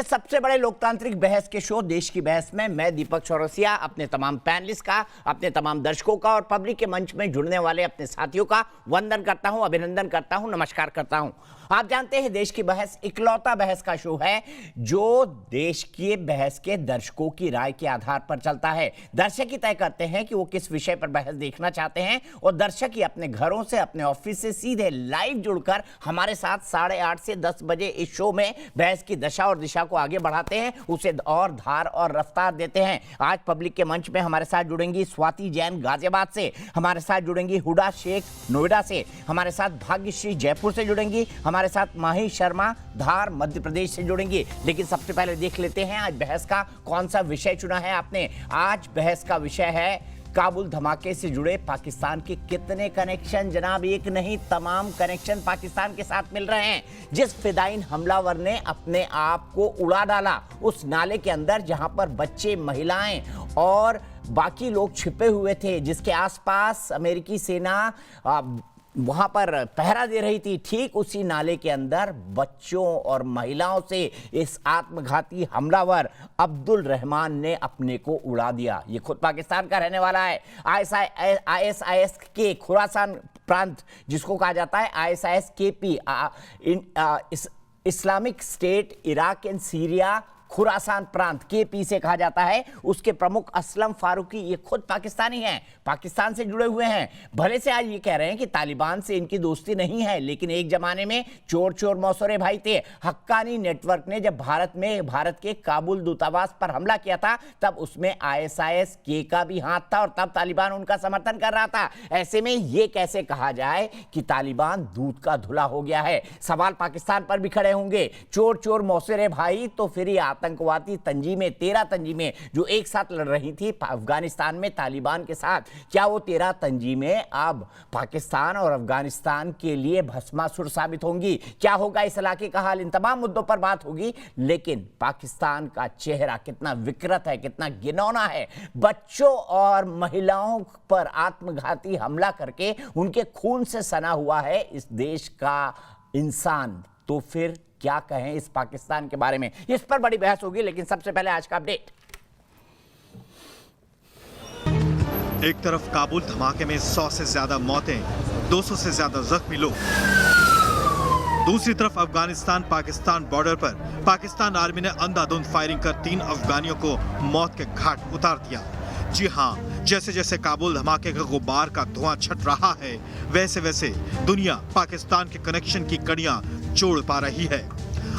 सबसे बड़े लोकतांत्रिक बहस के शो देश की बहस में मैं दीपक चौरसिया अपने तमाम पैनलिस्ट का, अपने तमाम दर्शकों का और पब्लिक के मंच में जुड़ने वाले अपने साथियों का वंदन करता हूं, अभिनंदन करता हूं, नमस्कार करता हूं। आप जानते हैं देश की बहस इकलौता बहस का शो है जो देश के बहस के दर्शकों की राय के आधार पर चलता है। दर्शक ही तय करते हैं कि वो किस विषय पर बहस देखना चाहते हैं और दर्शक ही अपने घरों से, अपने ऑफिस से सीधे लाइव जुड़कर हमारे साथ 8:30 से 10 बजे इस शो में बहस की दशा और दिशा को आगे बढ़ाते हैं, उसे और धार और रफ्तार देते हैं। आज पब्लिक के मंच में हमारे साथ जुड़ेंगी स्वाति जैन गाजियाबाद से, हमारे साथ जुड़ेंगी हुडा शेख नोएडा से, हमारे साथ भाग्यश्री जयपुर से जुड़ेंगी, हमारे साथ माही शर्मा धार मध्य प्रदेश से जुड़ेंगी। लेकिन सबसे पहले देख लेते हैं आज बहस का कौन सा विषय चुना है आपने। आज बहस का विषय है काबुल धमाके से जुड़े पाकिस्तान के कितने कनेक्शन। जनाब, एक नहीं तमाम कनेक्शन पाकिस्तान के साथ मिल रहे हैं। जिस फिदाइन हमलावर ने अपने आप को उड़ा डाला उस नाले के अंदर जहां पर बच्चे, महिलाएं और बाकी लोग छिपे हुए थे, जिसके आसपास अमेरिकी सेना वहां पर पहरा दे रही थी, ठीक उसी नाले के अंदर बच्चों और महिलाओं से इस आत्मघाती हमलावर अब्दुल रहमान ने अपने को उड़ा दिया। ये खुद पाकिस्तान का रहने वाला है। आईएसआईएस के खुरासान प्रांत, जिसको कहा जाता है ISIS KP, Islamic state Iraq and Syria Khorasan प्रांत केपी से कहा जाता है, उसके प्रमुख असलम फारूकी ये खुद पाकिस्तानी हैं, पाकिस्तान से जुड़े हुए हैं। भले से आज ये कह रहे हैं कि तालिबान से इनकी दोस्ती नहीं है, लेकिन एक जमाने में चोर चोर मौसरे भाई थे। हक्कानी नेटवर्क ने जब भारत के काबुल दूतावास पर हमला किया था तब उसमें आईएसआईएस के का भी हाथ था और तब तालिबान उनका समर्थन कर रहा था। ऐसे में ये कैसे कहा जाए कि तालिबान दूध का धुला हो गया है। सवाल पाकिस्तान पर भी खड़े होंगे। चोर चोर मौसरे भाई तो फिर ये आतंकवादी तंजीमें, 13 तंजीमें जो एक साथ लड़ रही थी अफगानिस्तान में तालिबान के साथ, क्या वो 13 तंजीमें अब पाकिस्तान और अफगानिस्तान के लिए भस्मासुर साबित होंगी? क्या होगा इस इलाके का हाल? इन तमाम मुद्दों पर बात होगी। लेकिन पाकिस्तान का चेहरा कितना विकृत है, कितना घिनौना है। बच्चों और महिलाओं पर आत्मघाती हमला करके उनके खून से सना हुआ है इस देश का इंसान। तो फिर क्या कहें इस पाकिस्तान के बारे में? इस पर बड़ी बहस होगी। लेकिन सबसे पहले आज का अपडेट। एक तरफ काबुल धमाके में 100 से ज्यादा मौतें, 200 से ज्यादा जख्मी लोग। दूसरी तरफ अफगानिस्तान पाकिस्तान बॉर्डर पर पाकिस्तान आर्मी ने अंधाधुंध फायरिंग कर 3 अफगानियों को मौत के घाट उतार दिया। जी हाँ, जैसे जैसे काबुल धमाके का गुब्बार का धुआं छट रहा है, वैसे वैसे दुनिया पाकिस्तान के कनेक्शन की कड़ियां जोड़ पा रही है।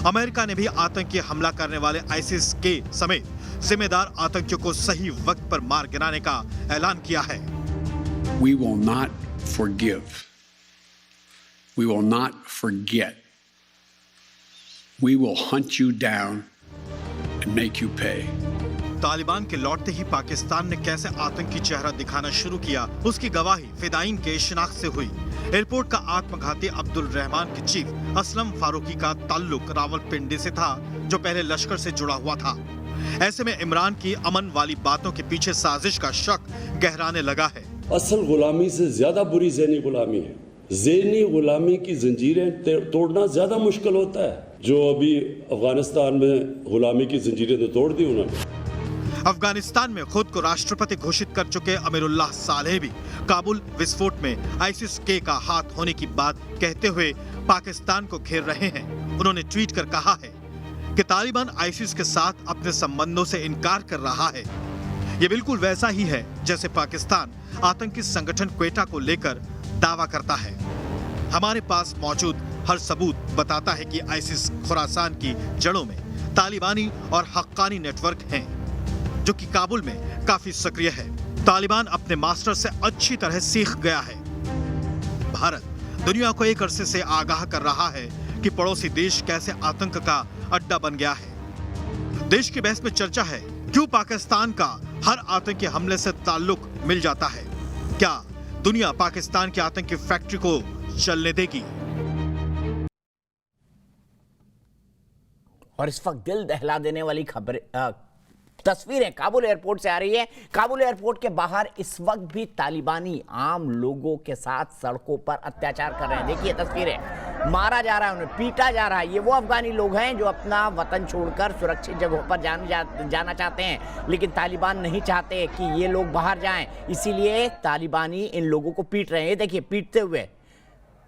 अमेरिका ने भी आतंकी हमला करने वाले आईसिस के समेत जिम्मेदार आतंकियों को सही वक्त पर मार गिराने का ऐलान किया है। We will not forgive. We will not forget. We will hunt you down and make you pay. Taliban के लौटते ही पाकिस्तान ने कैसे आतंकी चेहरा दिखाना शुरू किया, उसकी गवाही फिदाइन के शिनाख्त से हुई। एयरपोर्ट का आत्मघाती अब्दुल रहमान के चीफ असलम फारूकी का ताल्लुक रावलपिंडी से था, जो पहले लश्कर से जुड़ा हुआ था। ऐसे में इमरान की अमन वाली बातों के पीछे साजिश का शक गहराने लगा है। असल गुलामी से ज्यादा बुरी ज़हनी गुलामी है। ज़हनी गुलामी की जंजीरें तोड़ना ज्यादा मुश्किल होता है। जो अभी अफगानिस्तान में गुलामी की जंजीरें तो तोड़ दी उन्होंने। अफगानिस्तान में खुद को राष्ट्रपति घोषित कर चुके अमीरुल्लाह सालेह भी काबुल विस्फोट में आईसिस के का हाथ होने की बात कहते हुए पाकिस्तान को घेर रहे हैं। उन्होंने ट्वीट कर कहा है कि तालिबान आईसिस के साथ अपने संबंधों से इनकार कर रहा है। ये बिल्कुल वैसा ही है जैसे पाकिस्तान आतंकी संगठन क्वेटा को लेकर दावा करता है। हमारे पास मौजूद हर सबूत बताता है कि आईसिस खुरासान की जड़ों में तालिबानी और हक्कानी नेटवर्क हैं, जो कि काबुल में काफी सक्रिय है। तालिबान अपने मास्टर से अच्छी तरह सीख गया है। भारत दुनिया को एक अरसे से आगाह कर रहा है कि पड़ोसी देश कैसे आतंक का अड्डा बन गया है। देश की बहस में चर्चा है, क्यों पाकिस्तान का हर आतंकी हमले से ताल्लुक मिल जाता है? क्या दुनिया पाकिस्तान की आतंकी फैक्ट्री को चलने देगी? और इस वक्त दिल दहला देने वाली खबर तस्वीरें काबुल एयरपोर्ट से आ रही है। काबुल एयरपोर्ट के बाहर इस वक्त भी तालिबानी आम लोगों के साथ सड़कों पर अत्याचार कर रहे हैं। देखिए तस्वीरें। मारा जा रहा है, उन्हें पीटा जा रहा है। ये वो अफगानी लोग हैं जो अपना वतन छोड़कर सुरक्षित जगहों पर जाना चाहते हैं, लेकिन तालिबान नहीं चाहते कि ये लोग बाहर जाएं, इसीलिए तालिबानी इन लोगों को पीट रहे हैं। ये देखिए, पीटते हुए,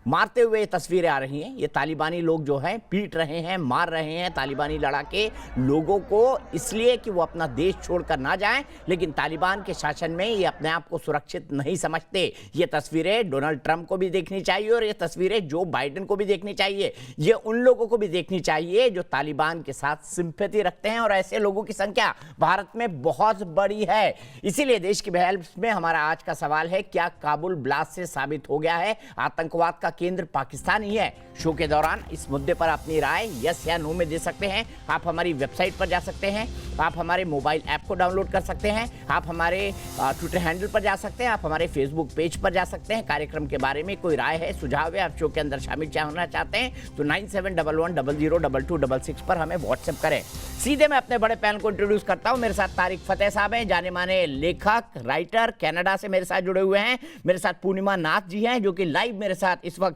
मारते हुए तस्वीरें आ रही हैं। ये तालिबानी लोग जो हैं पीट रहे हैं, मार रहे हैं तालिबानी लड़ाके लोगों को, इसलिए कि वो अपना देश छोड़कर ना जाएं, लेकिन तालिबान के शासन में ये अपने आप को सुरक्षित नहीं समझते। ये तस्वीरें डोनाल्ड ट्रंप को भी देखनी चाहिए और ये तस्वीरें जो बाइडेन को भी देखनी चाहिए। ये उन लोगों को भी देखनी चाहिए जो तालिबान के साथ सिंपैथी रखते हैं, और ऐसे लोगों की संख्या भारत में बहुत बड़ी है। इसीलिए देश की बहस में हमारा आज का सवाल है, क्या काबुल ब्लास्ट से साबित हो गया है आतंकवाद का केंद्र पाकिस्तान ही है? शो के दौरान इस मुद्दे पर अपनी राय यस या नो में दे सकते हैं। आप हमारी वेबसाइट पर जा सकते हैं, आप हमारे मोबाइल ऐप को डाउनलोड कर सकते हैं, आप हमारे ट्विटर हैंडल पर जा सकते हैं, आप हमारे फेसबुक पेज पर जा सकते हैं। कार्यक्रम के बारे में कोई राय है, सुझाव है, आप शो के अंदर शामिल होना चाहते हैं तो 9711002266 पर हमें व्हाट्सएप करें। सीधे मैं अपने बड़े पैनल को इंट्रोड्यूस करता हूं। मेरे साथ तारिक फतेह साहब हैं, जाने माने लेखक, राइटर, कनाडा से मेरे साथ जुड़े हुए हैं। मेरे साथ पूर्णिमा नाथ जी हैं जो कि लाइव मेरे साथ इस वक्त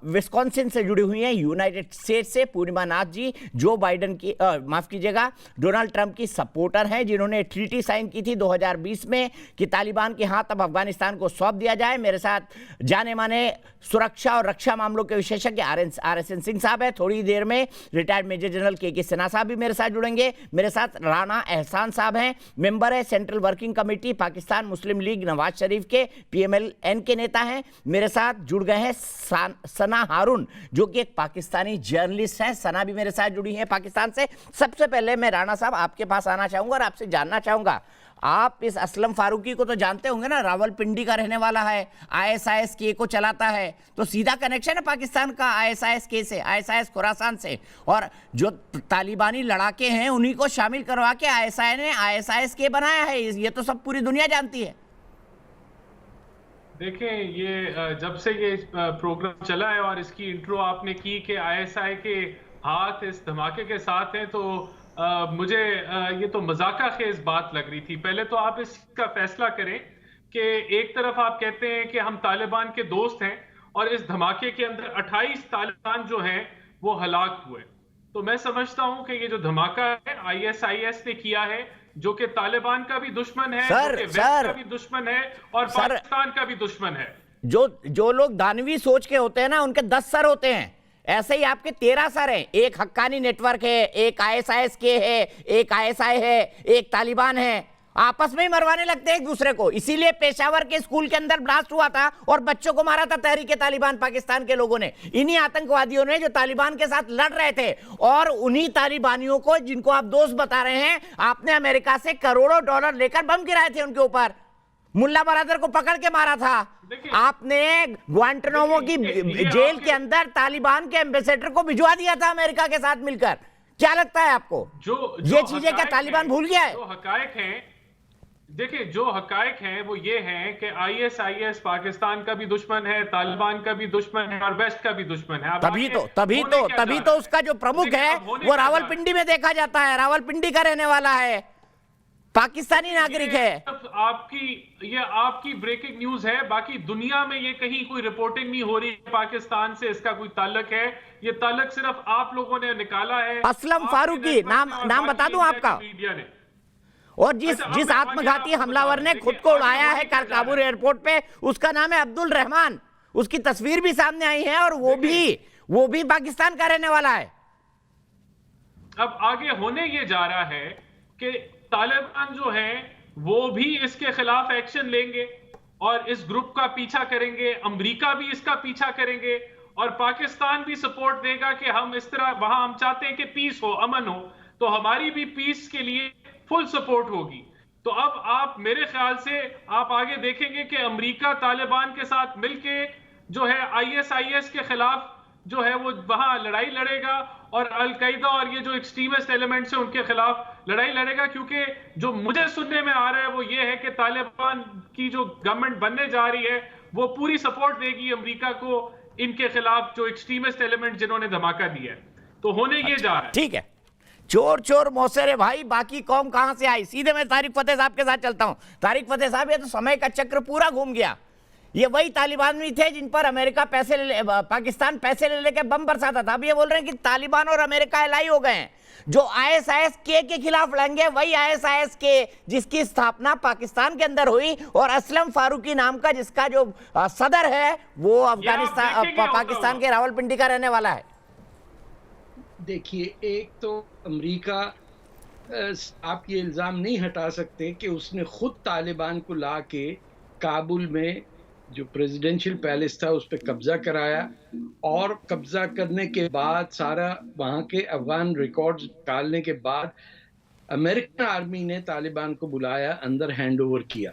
विस्कॉन्सिन से जुड़ी हुई हैं, यूनाइटेड स्टेट से। पूर्णिमा नाथ जी जो बाइडेन की माफ कीजिएगा डोनाल्ड ट्रंप की सपोर्टर हैं, जिन्होंने ट्रीटी साइन की थी 2020 में कि तालिबान के हाथ अब अफगानिस्तान को सौंप दिया जाए। मेरे साथ जाने माने सुरक्षा और रक्षा मामलों के विशेषज्ञ RSN सिंह साहब है। थोड़ी देर में रिटायर्ड मेजर जनरल के सिन्हा साहब भी मेरे साथ जुड़ेंगे। मेरे साथ राणा एहसान साहब हैं, मेंबर है सेंट्रल वर्किंग कमेटी पाकिस्तान मुस्लिम लीग नवाज शरीफ के, PMLN के नेता हैं। मेरे साथ जुड़ गए हैं सना हारून जो कि एक पाकिस्तानी जर्नलिस्ट हैं। सना भी मेरे साथ जुड़ी हैं पाकिस्तान से। सबसे पहले मैं राणा साहब आपके पास आना चाहूंगा और आपसे जानना चाहूंगा, आप इस असलम फारूकी को तो जानते होंगे ना, रावलपिंडी का रहने वाला है, ISIS को चलाता है, तो सीधा कनेक्शन है पाकिस्तान का ISIS से, ISIS खुरासान से, और जो तालिबानी लड़ाके हैं उन्हीं को शामिल करवा के ISI ने ISIS बनाया है। ये तो सब पूरी दुनिया जानती है। देखें, ये जब से ये प्रोग्राम चला है और इसकी इंट्रो आपने की कि ISI के हाथ इस धमाके के साथ हैं, तो मुझे ये तो मजाका खेज बात लग रही थी। पहले तो आप इसका फैसला करें कि एक तरफ आप कहते हैं कि हम तालिबान के दोस्त हैं और इस धमाके के अंदर 28 तालिबान जो हैं वो हलाक हुए। तो मैं समझता हूं कि ये जो धमाका है ISIS ने किया है, जो कि तालिबान का भी दुश्मन है, जो कि वेस्ट का भी दुश्मन है और पाकिस्तान का भी दुश्मन है। जो लोग दानवी सोच के होते हैं ना, उनके 10 सर होते हैं। ऐसे ही आपके 13 सर हैं। एक हक्कानी नेटवर्क है, एक ISIS है, एक ISI है, एक तालिबान है। आपस में ही मरवाने लगते हैं एक दूसरे को। इसीलिए पेशावर के स्कूल के अंदर ब्लास्ट हुआ था और बच्चों को मारा था तहरीके तालिबान पाकिस्तान के लोगों ने, इन्हीं आतंकवादियों ने जो तालिबान के साथ लड़ रहे थे। और उन्हीं तालिबानियों को, जिनको आप दोस्त बता रहे हैं, आपने अमेरिका से करोड़ों डॉलर लेकर बम गिराए थे उनके ऊपर। मुल्ला बरादर को पकड़ के मारा था आपने। ग्वांटानामो की जेल के अंदर तालिबान के एम्बेसडर को भिजवा दिया था अमेरिका के साथ मिलकर। क्या लगता है आपको, ये चीजें क्या तालिबान भूल गया है? जो हकायक हैं, देखिए जो हकायक हैं वो ये हैं कि ISIS पाकिस्तान का भी दुश्मन है, तालिबान का भी दुश्मन है और वेस्ट का भी दुश्मन है। तभी तो उसका जो प्रमुख है वो रावलपिंडी में देखा जाता है, रावलपिंडी का रहने वाला है, पाकिस्तानी नागरिक है। आपकी ब्रेकिंग न्यूज है। बाकी दुनिया में ये कहीं कोई रिपोर्टिंग नहीं हो रही पाकिस्तान से इसका कोई ताल्लुक है। ये ताल्लुक सिर्फ आप लोगों ने निकाला है। असलम फारूकी नाम बता दूं आपका, और जिस आत्मघाती हमलावर ने खुद को उड़ाया है काबुल एयरपोर्ट पे, उसका नाम है अब्दुल रहमान। उसकी तस्वीर भी सामने आई है और वो भी पाकिस्तान का रहने वाला है। अब आगे होने ये जा रहा है कि तालिबान जो है वो भी इसके खिलाफ एक्शन लेंगे और इस ग्रुप का पीछा करेंगे, अमेरिका भी इसका पीछा करेंगे और पाकिस्तान भी सपोर्ट देगा कि हम इस तरह, वहां हम चाहते हैं कि पीस हो, अमन हो, तो हमारी भी पीस के लिए फुल सपोर्ट होगी। तो अब आप मेरे ख्याल से आप आगे देखेंगे कि अमेरिका तालिबान के साथ मिलके जो है ISIS के खिलाफ जो है वो वहां लड़ाई लड़ेगा और अलकायदा और ये जो एक्सट्रीमिस्ट एलिमेंट्स हैं उनके खिलाफ लड़ाई लड़ेगा। क्योंकि जो मुझे सुनने में आ रहा है वो ये है कि तालिबान की जो गवर्नमेंट बनने जा रही है वो पूरी सपोर्ट देगी अमेरिका को इनके खिलाफ, जो एक्सट्रीमिस्ट एलिमेंट जिन्होंने धमाका दिया है। तो होने ये जा रहा है। ठीक है, चोर चोर मौसेरे भाई, बाकी कौम कहां से आई? सीधे मैं तारिक फतेह साहब के साथ चलता हूं। तारिक फतेह साहब, ये तो समय का चक्र पूरा घूम गया। ये वही तालिबान भी थे जिन पर अमेरिका पाकिस्तान पैसे ले लेके बम बरसाता था। अब ये बोल रहे हैं कि तालिबान और अमेरिका एलाई हो गए हैं। जो ISIS-K के खिलाफ लड़ेंगे वही ISIS-K जिसकी स्थापना पाकिस्तान के अंदर हुई और असलम फारूकी नाम का जिसका जो सदर है वो पाकिस्तान के रावलपिंडी का रहने वाला है। देखिए, एक तो अमेरिका आप ये इल्ज़ाम नहीं हटा सकते कि उसने खुद तालिबान को ला के काबुल में जो प्रेसिडेंशियल पैलेस था उस पर कब्जा कराया और कब्जा करने के बाद सारा वहाँ के अफगान रिकॉर्ड्स निकालने के बाद अमेरिकन आर्मी ने तालिबान को बुलाया, अंदर हैंड ओवर किया।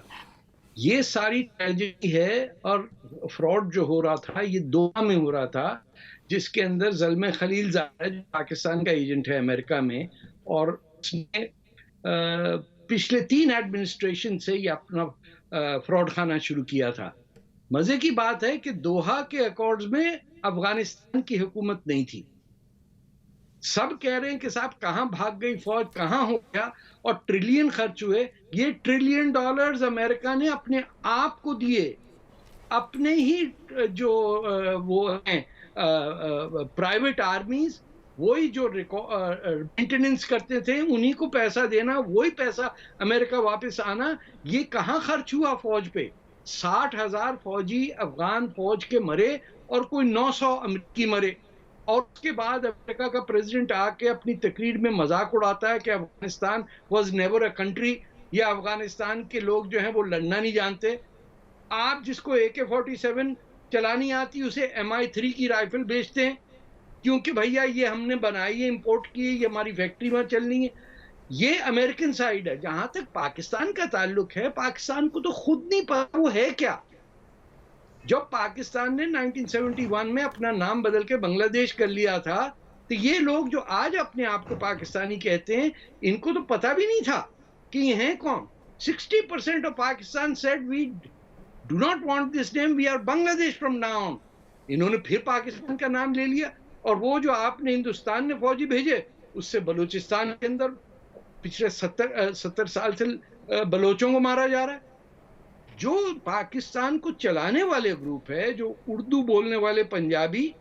ये सारी ट्रेजेडी है और फ्रॉड जो हो रहा था ये दोहा में हो रहा था, जिसके अंदर ज़ल्मे खलीलज़ाद जो पाकिस्तान का एजेंट है अमेरिका में, और उसने पिछले 3 एडमिनिस्ट्रेशन से ये अपना फ्रॉड खाना शुरू किया था। मजे की बात है कि दोहा के अकॉर्ड्स में अफगानिस्तान की हुकूमत नहीं थी। सब कह रहे हैं कि साहब कहां भाग गई फौज, कहां हो गया, और ट्रिलियन खर्च हुए। ये $1 ट्रिलियन अमेरिका ने अपने आप को दिए, अपने ही जो वो हैं प्राइवेट आर्मीज, वही जो मेंटेनेंस करते थे उन्हीं को पैसा देना, वही पैसा अमेरिका वापस आना। ये कहां खर्च हुआ फौज पे? 60,000 फौजी अफगान फौज के मरे और कोई 900 अमेरिकी मरे। और उसके बाद अमेरिका का प्रेसिडेंट आके अपनी तकरीर में मजाक उड़ाता है कि Afghanistan was never a country, या अफगानिस्तान के लोग जो हैं वो लड़ना नहीं जानते। आप जिसको AK-47 चलानी आती उसे MI3 की राइफल बेचते हैं क्योंकि भैया ये हमने बनाई है, इंपोर्ट की है, ये हमारी फैक्ट्री में चलनी है। ये अमेरिकन साइड है। जहां तक पाकिस्तान का ताल्लुक है, पाकिस्तान को तो खुद नहीं पता वो है क्या। जब पाकिस्तान ने 1971 में अपना नाम बदल के बांग्लादेश कर लिया था, तो ये लोग जो आज अपने आप को पाकिस्तानी कहते हैं, इनको तो पता भी नहीं था कि ये हैं कौन। 60% of Pakistan said we do not want this name, we are Bangladesh from now on. इन्होंने फिर पाकिस्तान का नाम ले लिया, और वो जो आपने हिंदुस्तान ने फौजी भेजे, उससे बलूचिस्तान के अंदर पिछले 70 साल से बलोचों को मारा जा रहा है। जो पाकिस्तान को चलाने वाले ग्रुप है, जो उर्दू बोलने वाले पंजाबी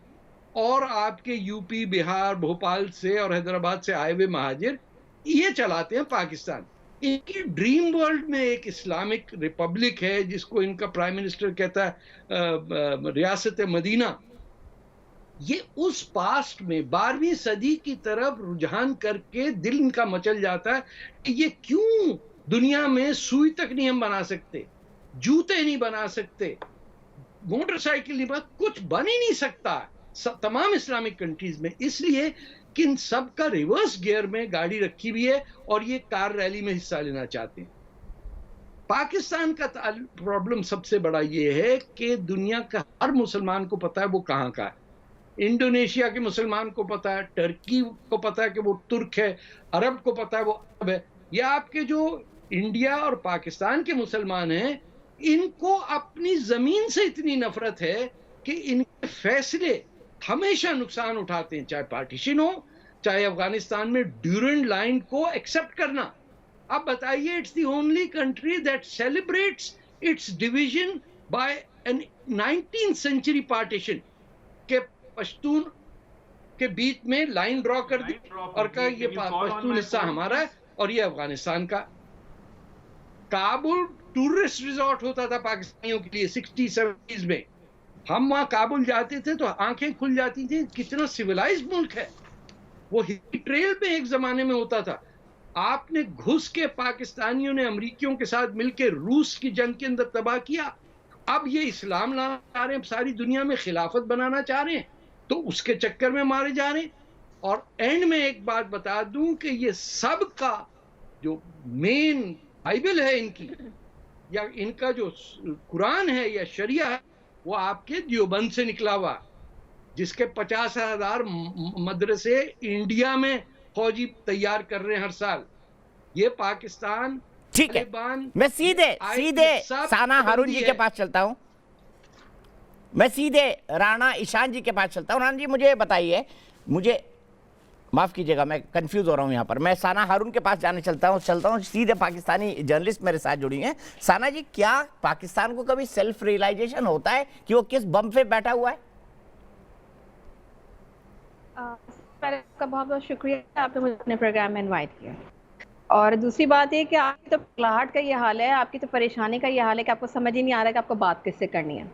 और आपके यूपी, बिहार, भोपाल से और हैदराबाद से आए हुए महाजिर, ये चलाते हैं पाकिस्तान। इनकी ड्रीम वर्ल्ड में एक इस्लामिक रिपब्लिक है जिसको इनका प्राइम मिनिस्टर कहता है रियासत मदीना। ये उस पास्ट में 12वीं सदी की तरफ रुझान करके दिल इनका मचल जाता है कि ये क्यों दुनिया में सुई तक नहीं हम बना सकते, जूते नहीं बना सकते, मोटरसाइकिल नहीं बना, कुछ बन ही नहीं सकता तमाम इस्लामिक कंट्रीज में। इसलिए कि इन सब का रिवर्स गियर में गाड़ी रखी हुई है और ये कार रैली में हिस्सा लेना चाहते हैं। पाकिस्तान का प्रॉब्लम सबसे बड़ा ये है कि दुनिया का हर मुसलमान को पता है वो कहाँ का है। इंडोनेशिया के मुसलमान को पता है, टर्की को पता है कि वो तुर्क है, अरब को पता है वो अरब है। या आपके जो इंडिया और पाकिस्तान के मुसलमान हैं, इनको अपनी जमीन से इतनी नफरत है कि इनके फैसले हमेशा नुकसान उठाते हैं, चाहे पार्टीशन हो, चाहे अफगानिस्तान में ड्यूरेंट लाइन को एक्सेप्ट करना। अब बताइए, it's the only country that celebrates its division by an 19th century partition के पश्तून के बीच में लाइन ड्रॉ कर दी और कहा ये पश्तून हिस्सा हमारा है और ये अफगानिस्तान का। काबुल टूरिस्ट रिजॉर्ट होता था पाकिस्तानियों के लिए 60-70s में। हम वहां काबुल जाते थे तो आंखें खुल जाती थी, कितना सिविलाइज्ड मुल्क है। वो ट्रेल में एक जमाने में होता था। आपने घुस के पाकिस्तानियों ने अमरीकियों के साथ मिलकर रूस की जंग के अंदर तबाह किया। अब ये इस्लाम लाना चाह रहे हैं, सारी दुनिया में खिलाफत बनाना चाह रहे हैं, तो उसके चक्कर में मारे जा रहे हैं। और एंड में एक बात बता दूं कि ये सब का जो मेन बाइबल है इनकी, या इनका जो कुरान है या शरिया है, वो आपके देवबंद से निकला हुआ, जिसके 50,000 मदरसे इंडिया में फौजी तैयार कर रहे हैं हर साल। ये पाकिस्तान, ठीक है, मैं सीधे साना हारून जी के पास चलता हूं। मैं सीधे राणा ईशान जी के पास चलता हूं। राणा जी, मुझे बताइए, मुझे माफ कीजिएगा, मैं कंफ्यूज हो रहा हूं यहाँ पर। मैं साना हारून के पास जाने चलता हूँ सीधे पाकिस्तानी जर्नलिस्ट मेरे साथ जुड़ी हैं। साना जी, क्या पाकिस्तान को कभी सेल्फ रियलाइजेशन होता है कि वो किस बम पे बैठा हुआ है? आपका बहुत बहुत शुक्रिया, आपने मुझे अपने प्रोग्राम में इनवाइट किया। और दूसरी बात ये कि आपकी तो पगलाहट का ये हाल है, आपकी तो परेशानी का ये हाल है कि आपको समझ ही नहीं आ रहा कि आपको बात किससे करनी है।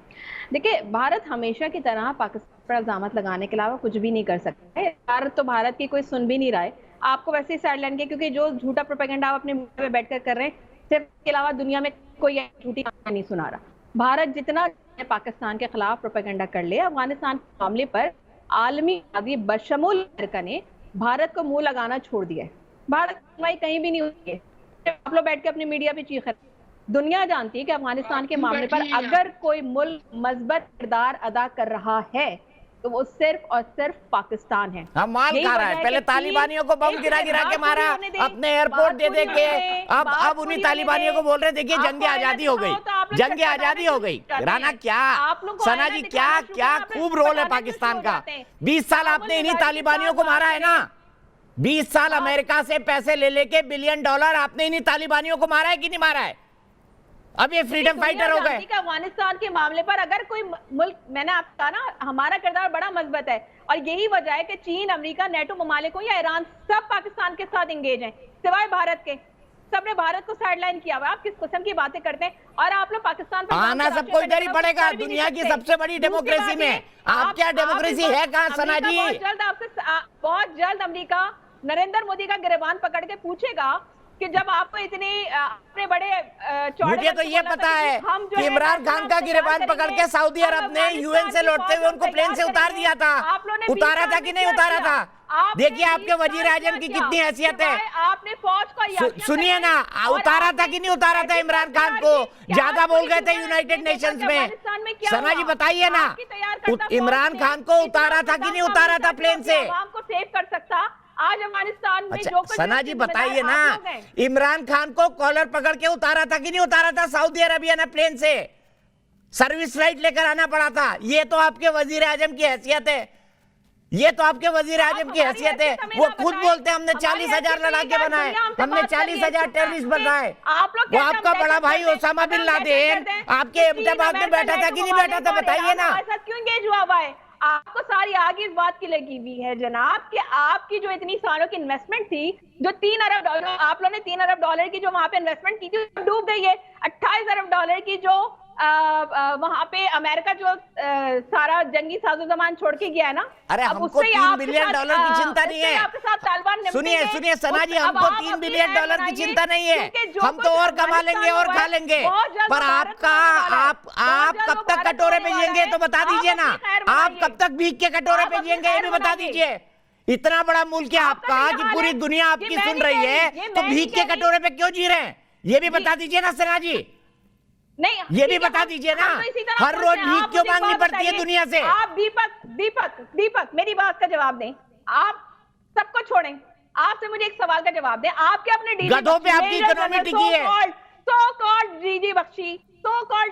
देखिए, भारत हमेशा की तरह पाकिस्तान पर इल्जाम लगाने के अलावा कुछ भी नहीं कर सकता है। भारत तो भारत की कोई सुन भी नहीं रहा है। आपको वैसे ही साइड लाइन के, क्योंकि जो झूठा प्रोपेगेंडा आप अपने मुंह में बैठकर कर रहे हैं, सिर्फ इसके अलावा दुनिया में कोई झूठी नहीं सुना रहा। भारत जितना पाकिस्तान के खिलाफ प्रोपेगेंडा कर ले, अफगानिस्तान के मामले पर आलमी आदि बशमूल अमेरिका ने भारत को मुंह लगाना छोड़ दिया है। भारत कहीं भी नहीं हुई है। आप लोग बैठ के अपनी मीडिया पे चीख रहे। दुनिया जानती है कि अफगानिस्तान के मामले पर अगर कोई मुल्क मजबूत किरदार अदा कर रहा है तो वो सिर्फ और सिर्फ पाकिस्तान है। हम माल खा रहा है। पहले तालिबानियों को बम गिरा के मारा, अपने एयरपोर्ट दे के, अब उन्हीं तालिबानियों को बोल रहे देखिए जंगे आजादी हो गई, जंगे आजादी हो गई। राना, क्या सना जी, क्या खूब रोल है पाकिस्तान का। 20 साल आपने इन्हीं तालिबानियों को मारा है ना। 20 साल अमेरिका से पैसे ले लेके $बिलियन आपने इन्हीं तालिबानियों को मारा है कि नहीं मारा है? अब ये फ्रीडम फाइटर हो गए। अफगानिस्तान के मामले पर अगर कोई मुल्क, मैंने आपको कहा ना, हमारा किरदार बड़ा मजबूत है और यही वजह है कि चीन, अमेरिका, नेटो ममालिकों या ईरान सब पाकिस्तान के साथ एंगेज हैं, सिवाय भारत के। सबने भारत को साइडलाइन किया हुआ। आप किस किस्म की बातें करते हैं? और आप लोग पाकिस्तान पर आना सबको इधर ही पड़ेगा। दुनिया की सबसे बड़ी डेमोक्रेसी में आप क्या डेमोक्रेसी है कहाँ सना जी? बहुत जल्द अमेरिका नरेंद्र मोदी का गिरबान पकड़ के पूछेगा कि जब आपको इतने बड़े मुझे तो ये पता है कि इमरान खान का गिरबान पकड़ के सऊदी अरब ने यूएन से लौटते हुए उनको प्लेन से उतार दिया था। उतारा था कि नहीं उतारा था? देखिए आपके वजीर आजम की कितनी हैसियत है। आपने फौज को सुनिए ना, उतारा था कि नहीं उतारा था इमरान खान को? ज्यादा बोल गए थे यूनाइटेड नेशंस में। सना जी बताइए ना, इमरान खान को उतारा था कि नहीं उतारा था प्लेन से? को सेव कर सकता आज अफगानिस्तान में जो कुछ। सना जी बताइए ना, इमरान खान को कॉलर पकड़ के उतारा था कि नहीं उतारा था सऊदी अरेबिया ने प्लेन से? सर्विस फ्लाइट लेकर आना पड़ा था। ये तो आपके वजीर आजम की हैसियत है, ये तो आपके वजीर आजम की हैसियत है। वो खुद बोलते हैं हमने 40,000 लड़ाके बनाए, हमने 40,000 टेररिस्ट बनाए। वो आपका बड़ा भाई ओसामा बिन लादेन आपके एबटाबाद में बैठा था कि नहीं बैठा था? बताइए ना। क्यों एंगेज हुआ है? आपको सारी आगे इस बात की लगी हुई है जनाब कि आपकी जो इतनी सालों की इन्वेस्टमेंट थी, जो $3 अरब, आप लोगों ने $3 अरब की जो वहां पे इन्वेस्टमेंट की थी डूब गई है। $28 अरब की जो वहां पे अमेरिका जो सारा जंगी साजोसामान छोड़ के गया है ना। अरे हमको $3 बिलियन की चिंता नहीं है। आपके साथ तालिबान सुनिए सना जी, हमको $3 बिलियन की चिंता नहीं है। हम तो और कमा लेंगे और खा लेंगे। पर आप कब तक कटोरे पे जिएंगे तो बता दीजिए ना। आप कब तक भीख के कटोरे पे जिएंगे ये भी बता दीजिए। इतना बड़ा मुल्क है आपका कि पूरी दुनिया आपकी सुन रही है, तो भीख के कटोरे पे क्यों जी रहे हैं ये भी बता दीजिए ना सना जी। नहीं, ये भी बता दीजिए ना, हर रोज भीख क्यों मांगनी पड़ती है दुनिया से? आप दीपक मेरी बात का जवाब दें। आप सबको छोड़ें, आपसे मुझे एक सवाल का जवाब दें। आपके अपने गधों पे आपकी इकोनॉमी टिकी है। सो कॉल्ड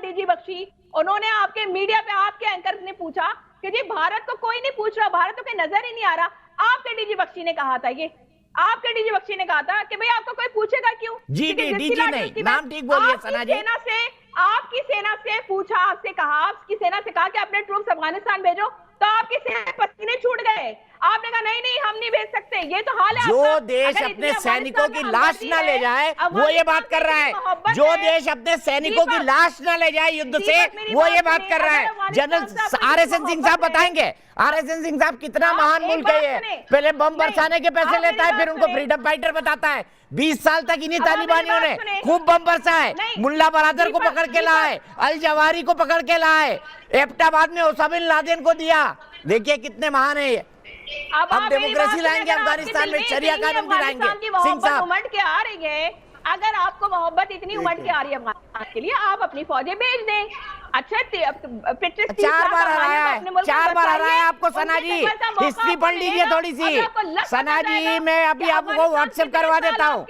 डीजी बख्शी, उन्होंने आपके मीडिया पे आपके एंकर ने पूछा कि जी भारत को कोई नहीं पूछ रहा, भारत को कोई नजर ही नहीं आ रहा। आपके डीजी बख्शी ने कहा था, ये आपके डीजी बख्शी ने कहा था कि भाई आपको कोई पूछेगा क्यों? डीजी नहीं, नाम ठीक बोलिए सना जी। आपकी सेना से पूछा, आपसे कहा, आपकी सेना से कहा कि अपने ट्रूप्स अफगानिस्तान भेजो, तो आपकी सेना पसीने छूट गए। आपने कहा नहीं हम नहीं भेज सकते। ये तो हाल है। जो देश अपने सैनिकों की लाश ना ले जाए वो ये बात कर रहा है। जो देश अपने सैनिकों की लाश ना ले जाए युद्ध से वो ये बात कर रहा है। जनरल RSN सिंह साहब बताएंगे, RSN सिंह साहब कितना महान मुल्क है ये। पहले बम बरसाने के पैसे लेता है, फिर उनको फ्रीडम फाइटर बताता है। 20 साल तक इन्हीं तालिबानियों ने खूब बम बरसाए। मुल्ला बरादर को पकड़ के लाए, अल जवारी को पकड़ के लाए, एबटाबाद में ओसामा बिन लादेन को दिया। देखिए कितने महान है ये। अब डेमोक्रेसी लाएंगे अफगानिस्तान में, शरिया कानून भी लाएंगे। सिंह साहब उमड़ के आ रही है। अगर आपको मोहब्बत इतनी उमड़ के आ रही है अफगानिस्तान के लिए, आप अपनी फौजें भेज दें। अच्छा 4 बार हराया है, 4 बार हराया है आपको सना जी। हिस्ट्री पढ़ लीजिए थोड़ी सी सना जी। मैं अभी आपको व्हाट्सएप करवा देता हूँ।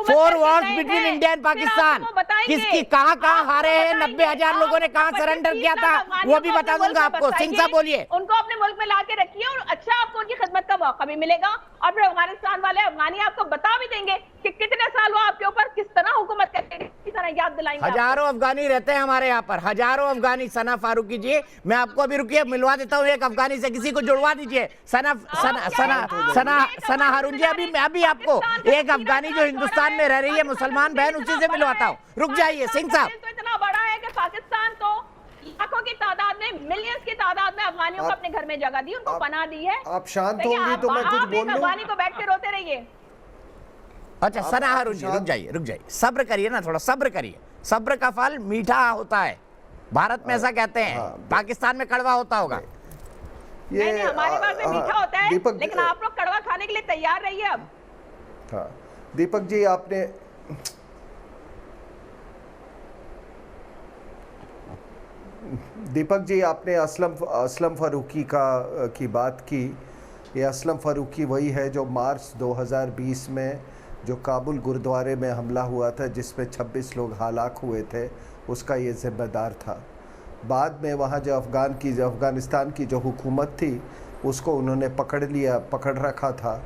4 Wars between India and Pakistan, किसकी कहाँ हारे हैं, 90,000 लोगों ने कहाँ सरेंडर किया था, वो भी बता दूंगा आपको। सिंह साहब बोलिए। उनको अपने मुल्क में ला के रखिए और अच्छा आपको उनकी खिदमत का मौका भी मिलेगा, और फिर अफगानिस्तान वाले अफगानी आपको बता भी देंगे कि कितने साल वो आपके ऊपर किस तरह हुकूमत करते हैं, किस तरह याद दिलाएंगे। हजारों अफगानी रहते हैं हमारे यहाँ पर, हजारों अफगानी। सना फारूकी जी, मैं आपको अभी रुकिए मिलवा देता हूँ एक अफगानी से, किसी को जुड़वा दीजिए। सना हारून जी, अभी आपको एक अफगानी जो हिंदुस्तान में रह रही है, मुसलमान बहन, उसी से मिलवाता हूँ। रुक जाइए सिंह साहब। तो इतना बड़ा है कि पाकिस्तान तो लाखों की तादाद में, मिलियंस की तादाद में अफगानियों को अपने घर में जगह दी, उनको पनाह दी है। आप शांत होंगी तो मैं कुछ बोल लूं। अफगानी को बैठ के रोते रहिए। अच्छा सना हारून जी, रुक जाइए, सब्र करिए ना, थोड़ा सब्र करिए। सब्र का फल मीठा होता है, भारत में ऐसा कहते हैं। पाकिस्तान में कड़वा होता होगा। ये नहीं, हमारे पास में मीठा होता है, लेकिन आप लोग कड़वा खाने के लिए तैयार रहिए अब। हाँ दीपक जी, आपने असलम फारूकी की बात की। ये असलम फारूकी वही है जो मार्च 2020 में जो काबुल गुरुद्वारे में हमला हुआ था, जिसमें 26 लोग हलाक हुए थे, उसका ये ज़िम्मेदार था। बाद में वहाँ जो अफ़गानिस्तान की जो हुकूमत थी, उसको उन्होंने पकड़ रखा था,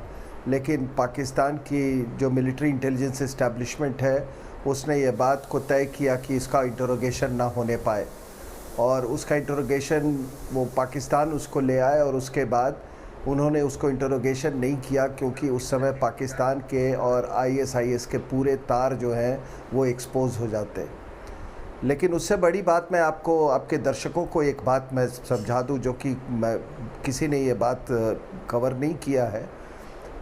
लेकिन पाकिस्तान की जो मिलिट्री इंटेलिजेंस इस्टेब्लिशमेंट है, उसने ये बात को तय किया कि इसका इंटरोगेशन ना होने पाए, और उसका इंटरोगेशन वो पाकिस्तान उसको ले आए, और उसके बाद उन्होंने उसको इंटरोगेशन नहीं किया, क्योंकि उस समय पाकिस्तान के और ISIS के पूरे तार जो हैं वो एक्सपोज हो जाते। लेकिन उससे बड़ी बात मैं आपको, आपके दर्शकों को एक बात मैं समझा दूं, जो कि किसी ने ये बात कवर नहीं किया है,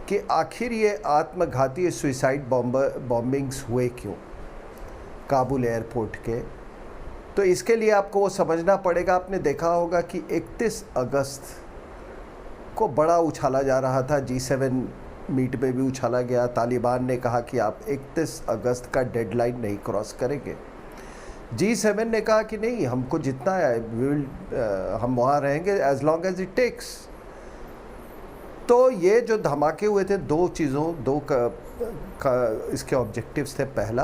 कि आखिर ये आत्मघाती सुसाइड बॉम्बिंग्स हुए क्यों काबुल एयरपोर्ट के। तो इसके लिए आपको वो समझना पड़ेगा। आपने देखा होगा कि 31 अगस्त को बड़ा उछाला जा रहा था, G7 मीट में भी उछाला गया। तालिबान ने कहा कि आप 31 अगस्त का डेडलाइन नहीं क्रॉस करेंगे। G7 ने कहा कि नहीं, हमको जितना है हम वहाँ रहेंगे as long as it takes. तो ये जो धमाके हुए थे, दो इसके ऑब्जेक्टिव्स थे। पहला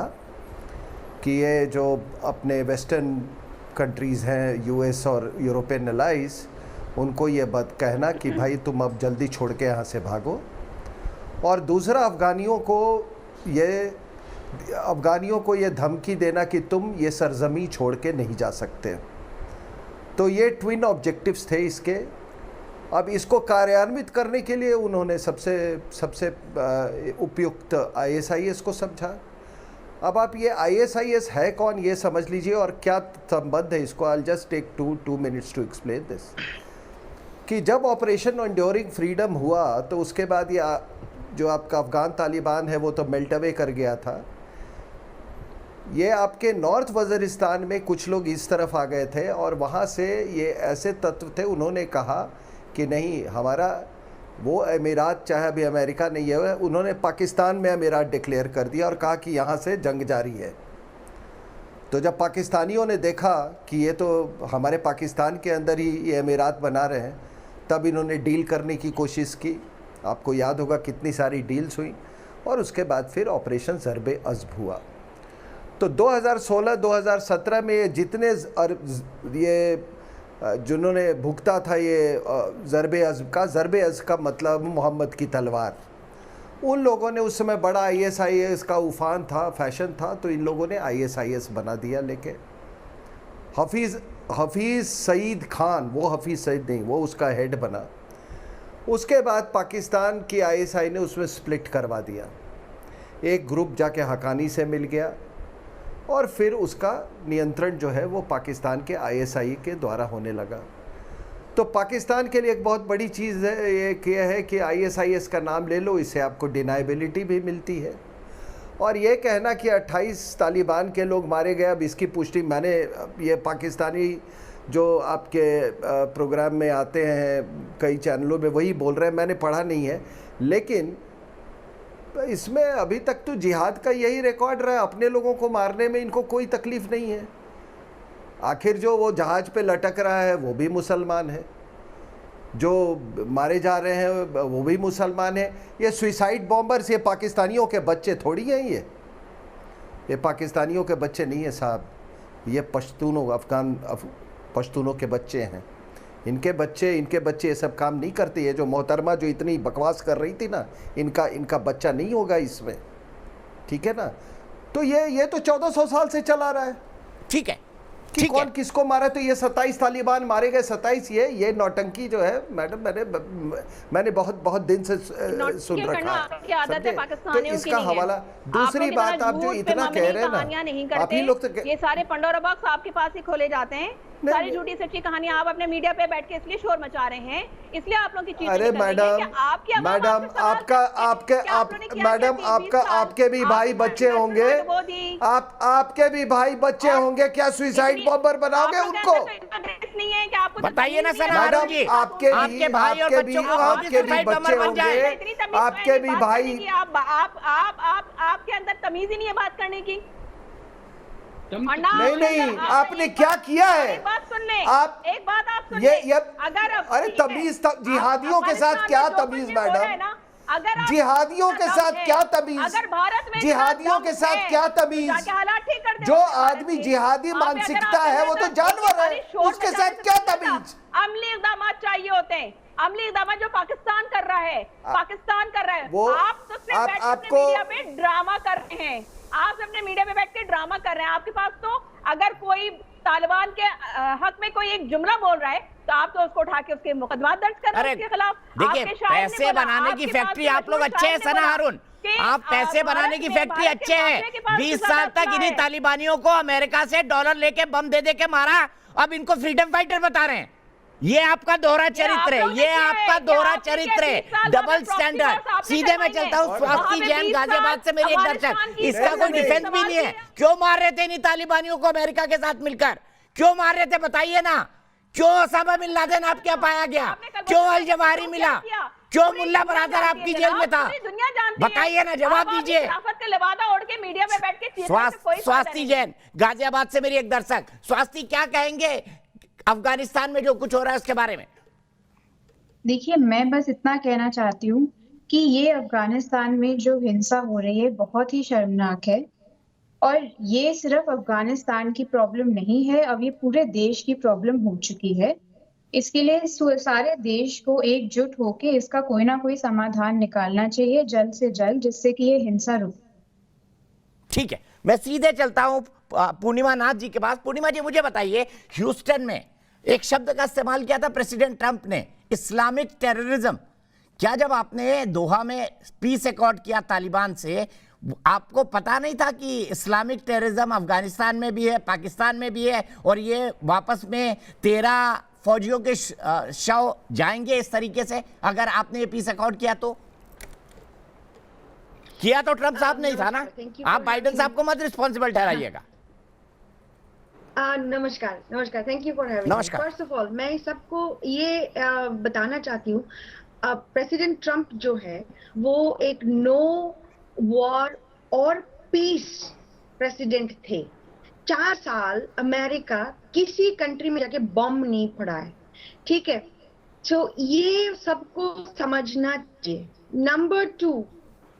कि ये जो अपने वेस्टर्न कंट्रीज़ हैं, US और यूरोपियन एलाइज, उनको ये बात कहना कि भाई तुम अब जल्दी छोड़ के यहाँ से भागो। और दूसरा अफ़गानियों को ये धमकी देना कि तुम ये सरजमी छोड़ के नहीं जा सकते। तो ये ट्विन ऑब्जेक्टिव्स थे इसके। अब इसको कार्यान्वित करने के लिए उन्होंने सबसे उपयुक्त ISIS को समझा। अब आप ये ISIS है कौन, ये समझ लीजिए, और क्या संबंध है इसको। I just take 2 minutes to explain this. कि जब ऑपरेशन एंड्योरिंग फ्रीडम हुआ, तो उसके बाद ये जो आपका अफ़गान तालिबान है वो तो मेल्ट अवे कर गया था। ये आपके नॉर्थ वज़ीरिस्तान में कुछ लोग इस तरफ आ गए थे, और वहाँ से ये ऐसे तत्व थे, उन्होंने कहा कि नहीं, हमारा वो अमीरात, चाहे अभी अमेरिका नहीं है, उन्होंने पाकिस्तान में अमीरात डिक्लेयर कर दिया और कहा कि यहाँ से जंग जारी है। तो जब पाकिस्तानियों ने देखा कि ये तो हमारे पाकिस्तान के अंदर ही ये अमीरात बना रहे हैं, तब इन्होंने डील करने की कोशिश की। आपको याद होगा कितनी सारी डील्स हुई, और उसके बाद फिर ऑपरेशन ज़रबे अज़्ब हुआ। तो 2016-2017 में ये जितने ये जिन्होंने भुगता था ये ज़रबे अज़्ब का मतलब मोहम्मद की तलवार, उन लोगों ने उस समय बड़ा ISIS का उफान था, फैशन था, तो इन लोगों ने ISIS बना दिया। लेके हफीज़ सईद खान, वो हफीज़ सईद नहीं, वो उसका हेड बना। उसके बाद पाकिस्तान की ISI ने उसमें स्प्लिट करवा दिया। एक ग्रुप जाके हकानी से मिल गया, और फिर उसका नियंत्रण जो है वो पाकिस्तान के ISI के द्वारा होने लगा। तो पाकिस्तान के लिए एक बहुत बड़ी चीज़ है ये है कि ISIS का नाम ले लो, इससे आपको डिनाइबिलिटी भी मिलती है। और ये कहना कि 28 तालिबान के लोग मारे गए, अब इसकी पुष्टि मैंने, ये पाकिस्तानी जो आपके प्रोग्राम में आते हैं कई चैनलों में वही बोल रहे हैं, मैंने पढ़ा नहीं है, लेकिन इसमें अभी तक तो जिहाद का यही रिकॉर्ड रहा है। अपने लोगों को मारने में इनको कोई तकलीफ़ नहीं है। आखिर जो वो जहाज पे लटक रहा है वो भी मुसलमान है, जो मारे जा रहे हैं वो भी मुसलमान है। ये सुसाइड बॉम्बर्स, ये पाकिस्तानियों के बच्चे थोड़ी हैं, ये पाकिस्तानियों के बच्चे नहीं है साहब, ये पश्तूनों पश्तूनों के बच्चे हैं। इनके बच्चे ये सब काम नहीं करते। ये जो मोहतरमा जो इतनी बकवास कर रही थी ना, इनका बच्चा नहीं होगा इसमें, ठीक है ना। तो ये तो 1400 साल से चला रहा है, ठीक है कि कौन किसको मारा। तो ये 27 तालिबान मारे गए, 27 ये नौटंकी जो है मैडम, मैंने बहुत दिन से सुन रखा है। तो इसका हवाला, दूसरी बात आप जो इतना कह रहे हैं ना, आप ही लोग तो ये सारे पंडोरा बॉक्स आपके पास ही खोले जाते हैं, सारी झूठी सच्ची कहानियां आप अपने मीडिया पे बैठ के इसलिए शोर मचा रहे हैं, इसलिए आप लोग की चीजें। अरे मैडम आपके भी भाई बच्चे होंगे, आपके भी भाई बच्चे होंगे, क्या सुसाइड बॉम्बर बनाओगे उनको? नहीं है कि आपको बताइए ना सर, मैडम आपके भाई और बच्चों को आपके भी बच्चे होंगे, आपके भी भाई। आपके अंदर तमीज ही नहीं है बात करने की। नहीं, आपने क्या किया है? एक बात सुन ले, एक बात आप सुन ये ले। अगर अरे तमीज, जिहादियों के साथ क्या तमीज मैडम? अगर जिहादियों के साथ क्या तमीज? अगर भारत में जिहादियों के साथ क्या तमीज? जो आदमी जिहादी मानसिकता है वो तो जानवर है, उसके साथ क्या तमीज? अमली इक़दाम चाहिए होते हैं, अमली इक़दाम जो पाकिस्तान कर रहा है, वो आप तो सिर्फ आपको मीडिया पे ड्रामा कर रहे हैं, आप अपने मीडिया पे बैठ के ड्रामा कर रहे हैं। आपके पास तो अगर कोई तालिबान के हक में कोई एक जुमला बोल रहा है तो आप तो उसको उठा के उसके मुकदमा दर्ज कर रहे हैं उसके खिलाफ। देखिए, पैसे बनाने की फैक्ट्री आप लोग अच्छे हैं सना हारून, आप पैसे बनाने की फैक्ट्री अच्छे हैं। 20 साल तक इन्हीं तालिबानियों को अमेरिका से डॉलर लेके बम दे के मारा, अब इनको फ्रीडम फाइटर बता रहे हैं। ये आपका दोहरा चरित्र है, ये आपका दोहरा चरित्र है, डबल स्टैंडर्ड। सीधे मैं चलता हूँ, स्वास्थ्य जैन गाजियाबाद से मेरी एक दर्शक, इसका कोई डिफेंस भी नहीं है। क्यों मार रहे थे इन तालिबानियों को अमेरिका के साथ मिलकर? क्यों मार रहे थे बताइए ना? क्यों ओसामा बिन लादेन आपके यहाँ पाया गया? क्यों अल जवाहिरी मिला? क्यों मुल्ला बरादर आपकी जेल में था? बताइए ना, जवाब दीजिए। स्वास्थ्य जैन गाजियाबाद से मेरी एक दर्शक, स्वास्थ्य क्या कहेंगे अफगानिस्तान में जो कुछ हो रहा है उसके बारे में? देखिए, मैं बस इतना कहना चाहती हूँ कि ये अफगानिस्तान में जो हिंसा हो रही है बहुत ही शर्मनाक है, और ये सिर्फ अफगानिस्तान की प्रॉब्लम नहीं है, अब ये पूरे देश की प्रॉब्लम हो चुकी है। इसके लिए सारे देश को एकजुट होकर इसका कोई ना कोई समाधान निकालना चाहिए जल्द से जल्द, जिससे कि ये हिंसा रुके। ठीक है, मैं सीधे चलता हूं पूर्णिमा नाथ जी के पास। पूर्णिमा जी, मुझे बताइए, ह्यूस्टन में एक शब्द का इस्तेमाल किया था प्रेसिडेंट ट्रंप ने, इस्लामिक टेररिज्म। क्या जब आपने दोहा में पीस अकॉर्ड किया तालिबान से, आपको पता नहीं था कि इस्लामिक टेररिज्म अफगानिस्तान में भी है, पाकिस्तान में भी है, और ये वापस में 13 फौजियों के शव जाएंगे इस तरीके से? अगर आपने ये पीस अकॉर्ड किया तो ट्रंप साहब नहीं था ना? आप बाइडेन साहब को मत रिस्पॉन्सिबल ठहराइएगा। नमस्कार, thank you for having me. First of all मैं सबको ये बताना चाहती हूँ, प्रेसिडेंट ट्रंप जो है वो एक नो वॉर और पीस प्रेसिडेंट थे। 4 साल अमेरिका किसी कंट्री में जाके बॉम्ब नहीं फोड़ा है, ठीक है? तो ये सबको समझना चाहिए। नंबर 2,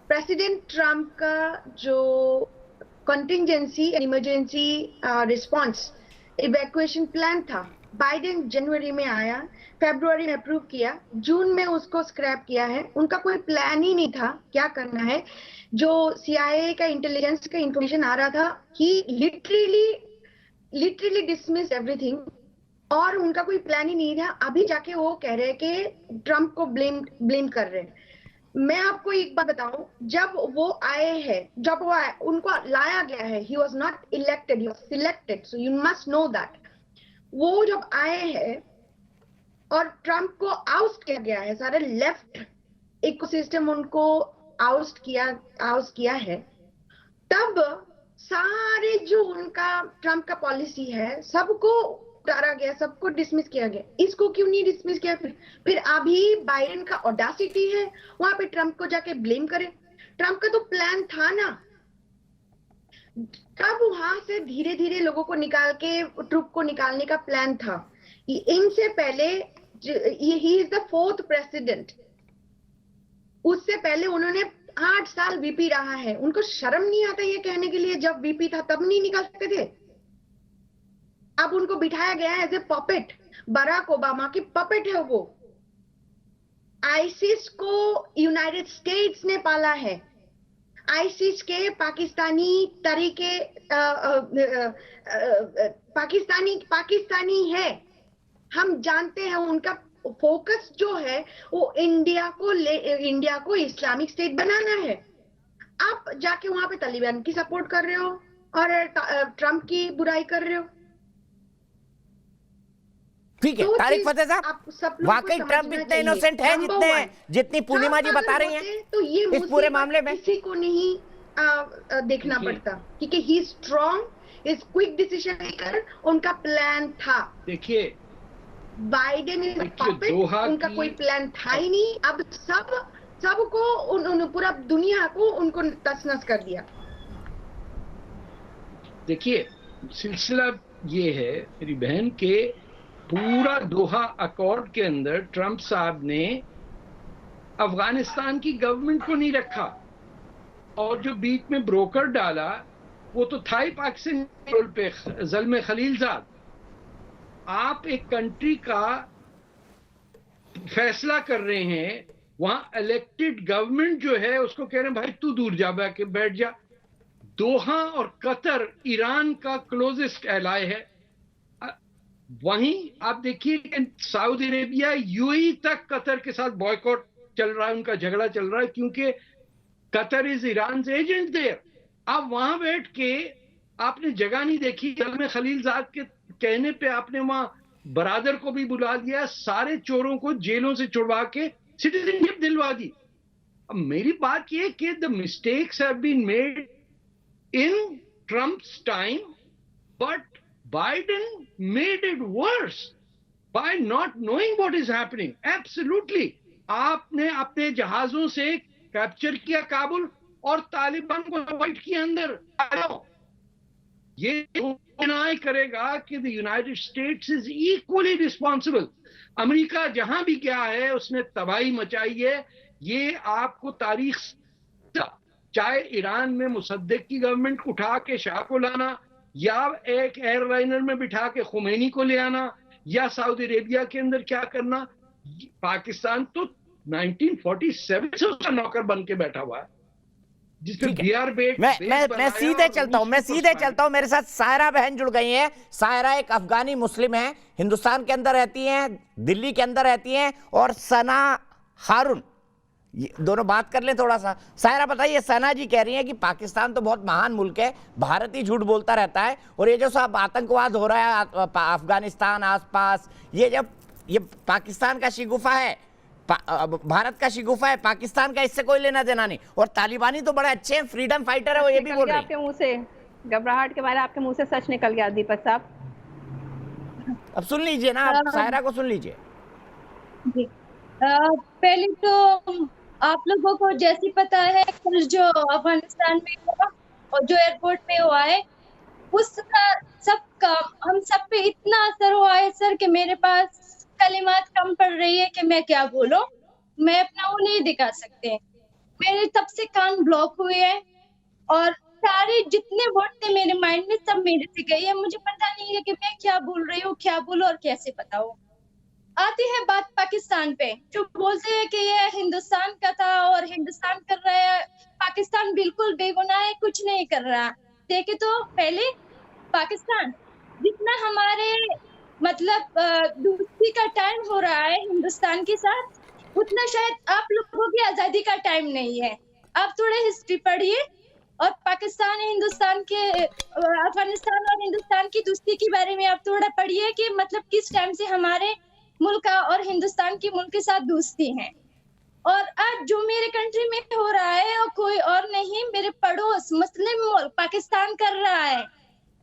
प्रेसिडेंट ट्रंप का जो contingency emergency response evacuation plan था, बाइडेन जनवरी में आया, फरवरी में अप्रूव किया, जून में उसको स्क्रैप किया है। उनका कोई प्लान ही नहीं था क्या करना है। जो CIA का इंटेलिजेंस का इंफॉर्मेशन आ रहा था, ही लिटरली डिसमिस एवरीथिंग, और उनका कोई प्लान ही नहीं था। अभी जाके वो कह रहे हैं कि ट्रंप को ब्लेम कर रहे हैं। मैं आपको एक बात बताऊं, जब वो आए हैं, उनको लाया गया है, he was not elected, he was selected, so you must know that। वो जब आए हैं और ट्रंप को आउस्ट किया गया है, सारे लेफ्ट इकोसिस्टम उनको आउस्ट किया है, तब सारे जो उनका ट्रंप का पॉलिसी है सबको उतारा गया, सबको डिसमिस किया गया। इसको क्यों नहीं डिसमिस किया? फिर अभी बाइडेन का ऑडासिटी है वहां पे ट्रंप को जाके ब्लेम करे। ट्रंप का तो प्लान था ना, कब वहां से धीरे धीरे लोगों को निकाल के ट्रुप को निकालने का प्लान था? इनसे पहले he is the 4th president, उससे पहले उन्होंने 8 साल वीपी रहा है। उनको शर्म नहीं आता ये कहने के लिए जब वीपी था तब नहीं निकाल सकते थे? अब उनको बिठाया गया है as a puppet, Barack Obama की पपेट है वो। आईसिस को यूनाइटेड स्टेट्स ने पाला है। आईसिस के पाकिस्तानी तरीके पाकिस्तानी है, हम जानते हैं। उनका फोकस जो है वो इंडिया को इस्लामिक स्टेट बनाना है। आप जाके वहां पे तालिबान की सपोर्ट कर रहे हो और ट्रम्प की बुराई कर रहे हो। ठीक है तारिक फतेह साहब, वाकई ट्रम्प इतने इनोसेंट है जितनी पूर्णिमा जी बता रही हैं तो ये इस पूरे मामले में किसी को नहीं देखना पड़ता, क्योंकि he strong, is quick decision maker, उनका प्लान था। देखिए बाइडेन इज पपेट, उनका कोई प्लान था ही नहीं। अब सबको पूरा दुनिया को उनको तसनस कर दिया। देखिए सिलसिला ये है मेरी बहन के, पूरा दोहा अकॉर्ड के अंदर ट्रंप साहब ने अफगानिस्तान की गवर्नमेंट को नहीं रखा, और जो बीच में ब्रोकर डाला वो तो था ही पाकिस्तान पे ज़ल्म खलीलजाद। आप एक कंट्री का फैसला कर रहे हैं, वहां इलेक्टेड गवर्नमेंट जो है उसको कह रहे हैं भाई तू दूर जा के बैठ जा। दोहा और कतर ईरान का क्लोजेस्ट एलाय है। वहीं आप देखिए सऊदी अरेबिया यूएई तक कतर के साथ बॉयकॉट चल रहा है, उनका झगड़ा चल रहा है, क्योंकि Qatar is Iran agent there. आप वहां बैठ के आपने जगह नहीं देखी, ज़ल्म खलीलजाद के कहने पे आपने वहां बरादर को भी बुला लिया, सारे चोरों को जेलों से छुड़वा के सिटीजनशिप दिलवा दी। अब मेरी बात ये कि the mistakes have been made in Trump's time, but Biden made it worse by not knowing what is happening. Absolutely. आपने अपने जहाजों से कैप्चर किया काबुल और तालिबान को अवॉइड किया अंदर। ये डिनाई करेगा कि the United states is equally responsible. America जहां भी गया है उसने तबाही मचाई है। ये आपको तारीख, चाहे ईरान में मुसद्दिक की गवर्नमेंट उठा के शाह को लाना, या एक एयरलाइनर में बिठा के खुमैनी को ले आना, या सऊदी अरेबिया के अंदर क्या करना। पाकिस्तान तो 1947 से उसका नौकर बन के बैठा हुआ है, जिसमें बीआर बेट। मैं सीधे चलता हूं, मेरे साथ सायरा बहन जुड़ गई हैं। सायरा एक अफगानी मुस्लिम है, हिंदुस्तान के अंदर रहती हैं, दिल्ली के अंदर रहती हैं, और सना हारून, दोनों बात कर लें थोड़ा सा। सायरा बताइए, सना जी कह रही हैं कि पाकिस्तान तो बहुत महान मुल्क है, भारत ही झूठ बोलता रहता है, और ये जो सब आतंकवाद हो रहा है अफगानिस्तान आसपास, ये पाकिस्तान का शिगुफा है, भारत का शिगुफा है, पाकिस्तान का इससे कोई लेना देना नहीं। और तालिबानी तो बड़े अच्छे हैं, फ्रीडम फाइटर है, वो ये भी बोल रहे हैं। आपके मुंह से घबराहट के बारे में आपके मुंह से सच निकल गया दीपक साहब। अब सुन लीजिए ना, आप सायरा को सुन लीजिए। पहले तो आप लोगों को जैसे पता है कल जो अफगानिस्तान में हुआ और जो एयरपोर्ट पे हुआ है, उसका सबका हम सब पे इतना असर हुआ है सर कि मेरे पास कलिमात कम पड़ रही है कि मैं क्या बोलूं। मैं अपना वो नहीं दिखा सकते, मेरे तब से कान ब्लॉक हुए हैं और सारे जितने वर्ड थे मेरे माइंड में सब मेरे से गए हैं। मुझे पता नहीं है कि मैं क्या बोल रही हूँ, क्या बोलूं और कैसे बताऊं। आती है बात पाकिस्तान पे, जो बोलते हैं कि ये हिंदुस्तान का था और हिंदुस्तान कर रहा है, पाकिस्तान बिल्कुल बेगुनाह है, कुछ नहीं कर रहा। देखे तो पहले पाकिस्तान जितना हमारे मतलब दोस्ती का टाइम हो रहा है हिंदुस्तान के साथ, उतना शायद आप लोगों की आजादी का टाइम नहीं है। आप थोड़े हिस्ट्री पढ़िए और पाकिस्तान हिंदुस्तान के अफगानिस्तान और हिंदुस्तान की दोस्ती के बारे में आप थोड़ा पढ़िए कि मतलब किस टाइम से हमारे मुल्क और हिंदुस्तान के मुल्क के साथ दोस्ती है। और आज जो मेरे कंट्री में हो रहा है और कोई और नहीं, मेरे पड़ोस मुस्लिम मुल्क पाकिस्तान कर रहा है।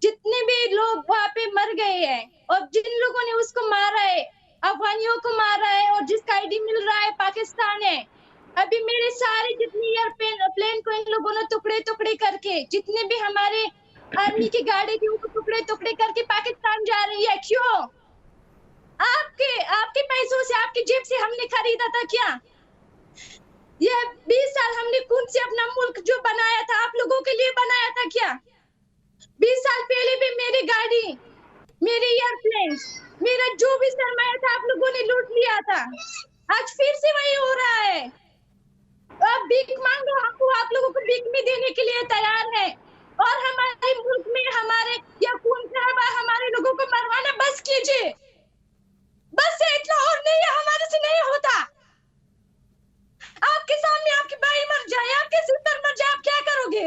जितने भी लोग वहाँ पे मर गए हैं और जिन लोगों ने उसको मारा है, अफगानियों को मारा है, और जिसका आईडी मिल रहा है पाकिस्तान है। अभी मेरे सारे जितने एयरप्लेन को इन लोगों ने टुकड़े टुकड़े करके, जितने भी हमारे आर्मी की गाड़ी थी उनको टुकड़े टुकड़े करके पाकिस्तान जा रही है। क्यों? आपके पैसों से, आपकी जेब से हमने खरीदा था क्या? ये 20 साल हमने खून से अपना मुल्क जो बनाया था, आप लोगों के लिए बनाया था क्या? 20 साल पहले भी मेरी गाड़ी, मेरे एयरप्लेन, मेरा जो भी सरमाया था आप लोगों ने लूट लिया था। आज फिर से वही हो रहा है। आप भीख मांगो, हमको आप लोगों को भीख में देने के लिए तैयार है। और हमारे मुल्क में हमारे या खून खराबा हमारे लोगों को मरवाना बस कीजिए, बस से इतना और नहीं है, हमारे से नहीं होता। आपके सामने आपकी भाई मर जाए, आपके सिस्टर मर जाए, आप क्या करोगे?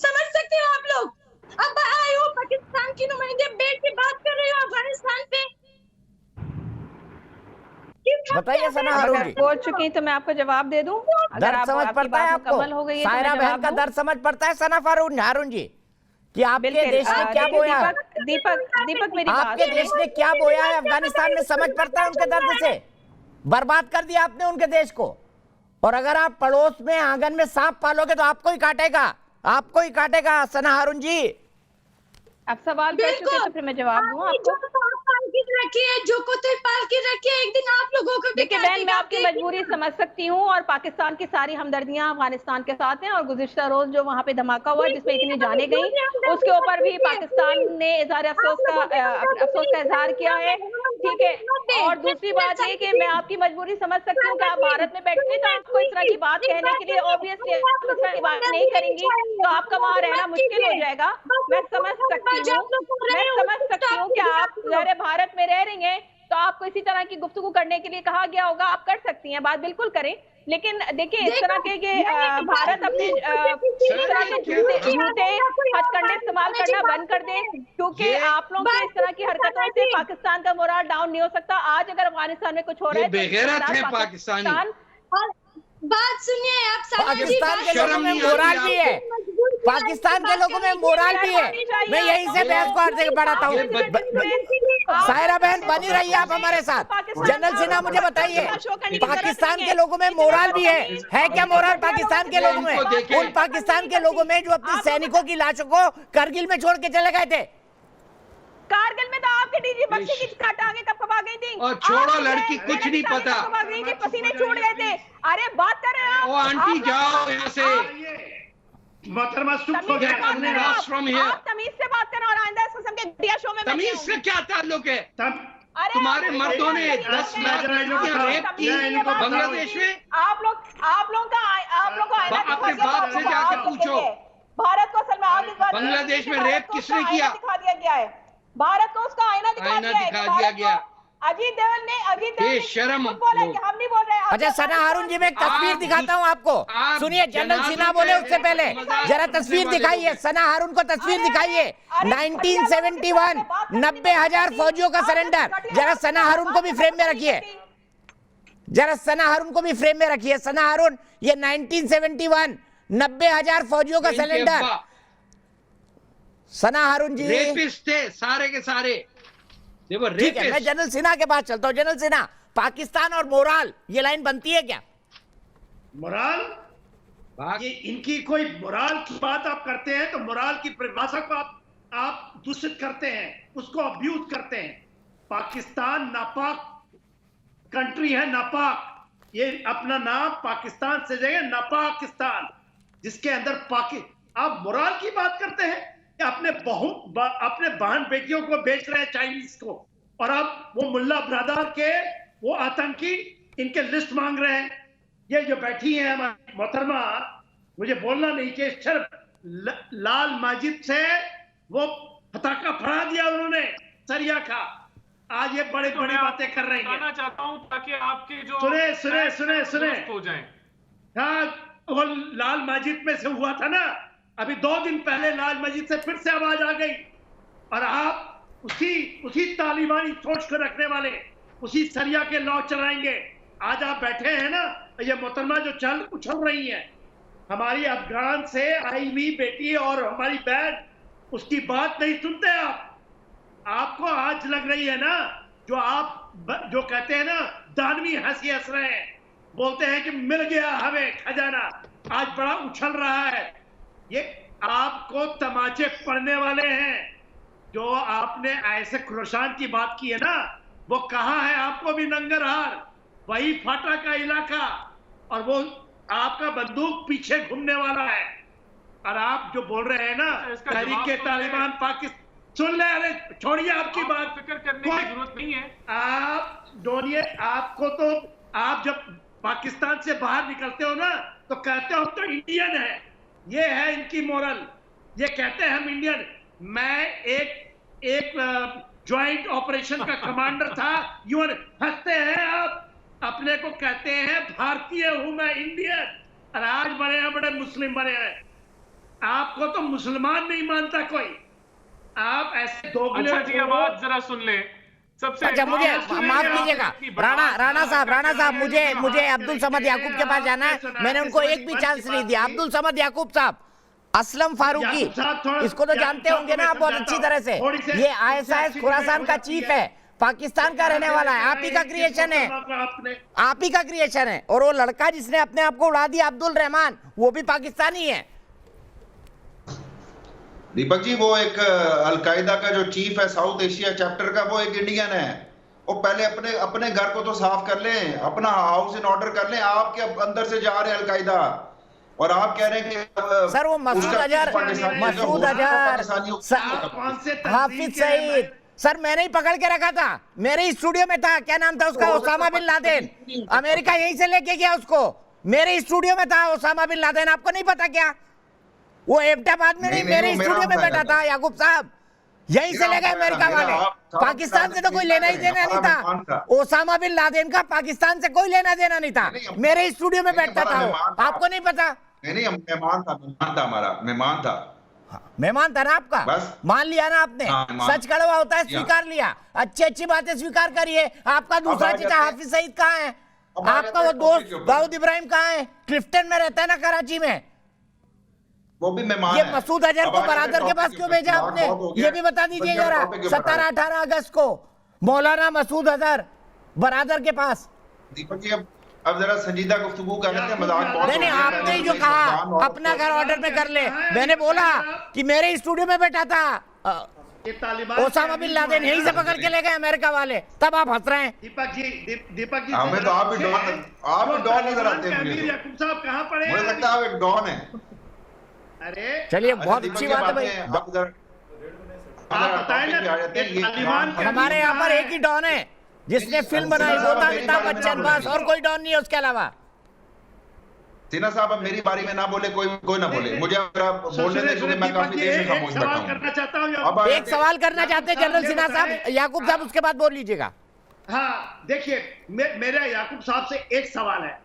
समझ सकते हो आप लोग? अब आए हो पाकिस्तान की नुमाइंदे, बैठ के बात कर रहे हो अफगानिस्तान पे। बताइए सना हारून जी। बोल चुकी तो मैं आपको जवाब दे दूं। दर्द समझ पड़ता है आपको? सायरा बहन का दर्द समझ पड़ता है सना हारून जी कि आपके देश ने क्या बोया? दीपक मेरी बात, आपके देश ने क्या बोया है अफगानिस्तान में, समझ पड़ता है उनके दर्द से? बर्बाद कर दिया आपने उनके देश को। और अगर आप पड़ोस में आंगन में सांप पालोगे तो आपको ही काटेगा, आपको ही काटेगा सना हारून जी। आप सवाल कर चुके तो फिर मैं जवाब दूं आपको। जो कुत्ते पाल के रखे, एक दिन आप लोगों को। देखिए बहन, मैं आपकी मजबूरी समझ सकती हूँ और पाकिस्तान की सारी हमदर्दियां अफगानिस्तान के साथ हैं। और गुज़िश्ता रोज जो वहाँ पे धमाका हुआ जिसमें इतनी जाने गई, उसके ऊपर भी पाकिस्तान ने इज़हार अफसोस का इजहार किया है। ठीक है। और दूसरी बात ये कि मैं आपकी मजबूरी समझ सकती हूँ कि आप भारत में बैठे तो आपको इस तरह की बात कहने के लिए ऑब्वियसली आप इस तरह की बात नहीं करेंगी तो आपका वहाँ रहना मुश्किल हो जाएगा। मैं समझ सकती हूँ कि आप भारत में रह रही हैं तो आपको इसी तरह की गुफ्तगू करने के लिए कहा गया होगा। आप कर सकती हैं, बात बिल्कुल करें। लेकिन देखिए इस तरह के भारत अपने इस तरह के झूठे हथकंडे इस्तेमाल करना बंद कर दे, क्योंकि आप लोगों की इस तरह की हरकतों से पाकिस्तान का मोरल डाउन नहीं हो सकता। आज अगर अफगानिस्तान में कुछ हो रहा है तो पाकिस्तान, बात सुनिए आप, पाकिस्तान के लोगों में मोरल भी है, पाकिस्तान के लोगों में मोरल भी है। मैं यहीं से बहस को आगे बढ़ाता हूँ। सायरा बहन बनी रही आप हमारे साथ। जनरल सिन्हा मुझे बताइए, पाकिस्तान के लोगों में मोरल भी है क्या मोरल पाकिस्तान के लोगों में? उन पाकिस्तान के लोगों में जो अपने सैनिकों की लाशों को करगिल में छोड़ के चले गए थे। कारगिल में तो आपके डीजी बख्शी की टांगे कब आ गई थी? और छोड़ो लड़की, कुछ नहीं पता, पसीने छूट गए थे। अरे बात कर रहे हैं आप, आंटी जाओ यहाँ से। मोहतरमा चुप हो जाए, आप तमीज से बात करें और आइंदा इस किस्म के घटिया शो में तमीज से क्या ताल्लुक है? तुम्हारे मर्दों ने 10 लाख लड़कियां रेप की बांग्लादेश में। आप लोग को अपने बाप से जाकर पूछो, भारत को असल में बांग्लादेश में रेप किसने किया? दिखा दिया गया है भारत को, उसका आईना दिखा दिया गया। अजीत देवल शर्म बोला कि हम नहीं बोल रहे। अच्छा सना हारून जी, मैं एक तस्वीर दिखाता हूँ आपको। सुनिए, जनरल सिन्हा बोले उससे पहले जरा तस्वीर दिखाइए। सना हारून को तस्वीर दिखाइए। 1971 90,000 फौजियों का सरेंडर। जरा सना हारून को भी फ्रेम में रखिए, जरा सना हारून को भी फ्रेम में रखिए। सना हारून, ये 1971 90,000 फौजियों का सरेंडर। सना हारून जी रेपिस्ट थे सारे के सारे। ठीक है, मैं जनरल सिन्हा के पास चलता हूँ। जनरल सिन्हा, पाकिस्तान और मोराल ये लाइन बनती है क्या? मोराल, ये इनकी कोई मोराल की बात आप करते हैं तो मोराल की परिभाषा को आप दूषित करते हैं, उसको अब्यूज करते हैं। पाकिस्तान नापाक कंट्री है, नापाक। ये अपना नाम पाकिस्तान से जगह नापाकिस्तान, जिसके अंदर आप मोराल की बात करते हैं। अपने बहन बेटियों को बेच रहे हैं चाइनीज को, और अब वो मुल्ला ब्रदर के वो आतंकी इनके लिस्ट मांग रहे हैं। ये जो बैठी है हमारी मोहतरमा, मुझे बोलना नहीं कि सिर्फ लाल माजिद से वो पटाखा फड़ा दिया उन्होंने सरिया का। आज ये बड़ी बातें कर रही हैं। चाहता हूं ताकि आपके जो सुने हो जाए। हाँ, वो लाल माजिद में से हुआ था ना, अभी 2 दिन पहले लाल मस्जिद से फिर से आवाज आ गई। और आप उसी तालिबानी सोच को रखने वाले उसी सरिया के लॉ चलाएंगे। आज आप बैठे हैं ना, ये मोहतरमा जो उछल रही हैं, हमारी अफगान से आई हुई बेटी और हमारी बहन, उसकी बात नहीं सुनते आप। आपको आज लग रही है ना, जो कहते हैं ना दानवी हंसी हंस रहे हैं, बोलते हैं कि मिल गया हमें खजाना, आज बड़ा उछल रहा है। ये आपको तमाचे पड़ने वाले हैं। जो आपने ऐसे खुरासान की बात की है ना, वो कहाँ है? आपको भी नंगरहार, वही फाटा का इलाका, और वो आपका बंदूक पीछे घूमने वाला है। और आप जो बोल रहे हैं ना तहरीक तालिबान पाकिस्तान, सुन ले, अरे छोड़िए आपकी बात, फिक्र करने की जरूरत नहीं है। आप डोनिए, आपको तो आप जब पाकिस्तान से बाहर निकलते हो ना तो कहते हो हम तो इंडियन है। ये है इनकी मोरल, ये कहते हैं हम इंडियन। मैं एक ज्वाइंट ऑपरेशन का कमांडर था। यूं हंसते हैं आप, अपने को कहते हैं भारतीय हूं मैं, इंडियन, और आज बने हैं बड़े मुस्लिम बने हैं। आपको तो मुसलमान नहीं मानता कोई। आप ऐसे दोगले। अच्छा जी, अब बात जरा सुन ले। सबसे अच्छा, मुझे माफ कीजिएगा राणा साहब, मुझे अब्दुल समद याकूब के पास जाना है। मैंने उनको एक भी चांस नहीं दिया। अब्दुल समद याकूब साहब, असलम फारूकी, इसको तो जानते होंगे ना आप बहुत अच्छी तरह से। ये ISIS खुरासान का चीफ है, पाकिस्तान का रहने वाला है, आप ही का क्रिएशन है, आप ही का क्रिएशन है। और वो लड़का जिसने अपने आप को उड़ा दिया, अब्दुल रहमान, वो भी पाकिस्तानी है। दीपक जी, वो एक अलकायदा का जो चीफ है साउथ एशिया चैप्टर का, वो एक इंडियन है। वो पहले अपने घर को तो साफ कर लें, अपना हाउस इन ऑर्डर कर लें। आपके अंदर से जा रहे हैं अलकायदा, और आप कह रहे हैं कि सर वो मसूद अजहर, हाफिज सईद, सर मैंने ही पकड़ के रखा था, मेरे स्टूडियो में था। क्या नाम था उसका? Osama bin Laden. अमेरिका यहीं से लेके गया उसको, मेरे स्टूडियो में था ओसामा बिन लादेन। आपको नहीं पता क्या? वो एबटाबाद में नहीं, मेरे स्टूडियो में बैठा था याकूब साहब। यहीं से ले गए अमेरिका वाले। पाकिस्तान से तो कोई लेना ही देना नहीं था। ओसामा बिन लादेन का पाकिस्तान से कोई लेना देना नहीं था। मेरे स्टूडियो में बैठता था वो, आपको नहीं पता? नहीं, मेहमान था हमारा, मेहमान था। मेहमान था ना आपका, मान लिया ना आपने। सच कड़वा होता है, स्वीकार लिया। अच्छी बातें स्वीकार करिए। आपका दूसरा चचा हाफिज सईद कहाँ है? आपका वो दोस्त दाऊद इब्राहिम कहाँ है? क्लिफ्टन में रहता है ना, कराची में। वो भी मेहमान ये है। मसूद अजहर को बरादर के पास क्यों भेजा आपने? ये भी बता दीजिए जरा। 17-18 अगस्त को मौलाना मसूद अजहर बरादर के पास। दीपक जी, अब जरा संजीदा गुफ्तगू कर लेते हैं। मजाक नहीं, आपने ही जो कहा अपना घर ऑर्डर में कर ले। मैंने बोला कि मेरे स्टूडियो में बैठा था ओसामा बिन लादेन, यहीं से पकड़ के ले गए अमेरिका वाले, तब आप हंस रहे हैं। दीपक जी हमें तो आप भी डॉन नजर आते हैं। याकूब साहब कहाँ पड़े? मुझे लगता है आप एक डॉन है। अरे चलिए, बहुत अच्छी बात है भाई। आप बताएं ना, हमारे यहाँ पर एक ही डॉन है जिसने फिल्म बनाई, वो था अमिताभ बच्चन, बस, और कोई डॉन नहीं है उसके अलावा। सिन्हा साहब, अब मेरी बारी में ना बोले, कोई ना बोले। मुझे बोलने दें, क्योंकि मैं काफी देर से खामोश बैठा हूं। एक सवाल करना चाहते हैं जनरल सिन्हा साहब, याकूब साहब उसके बाद बोल लीजिएगा। हाँ, देखिए, मेरा याकूब साहब से एक सवाल है।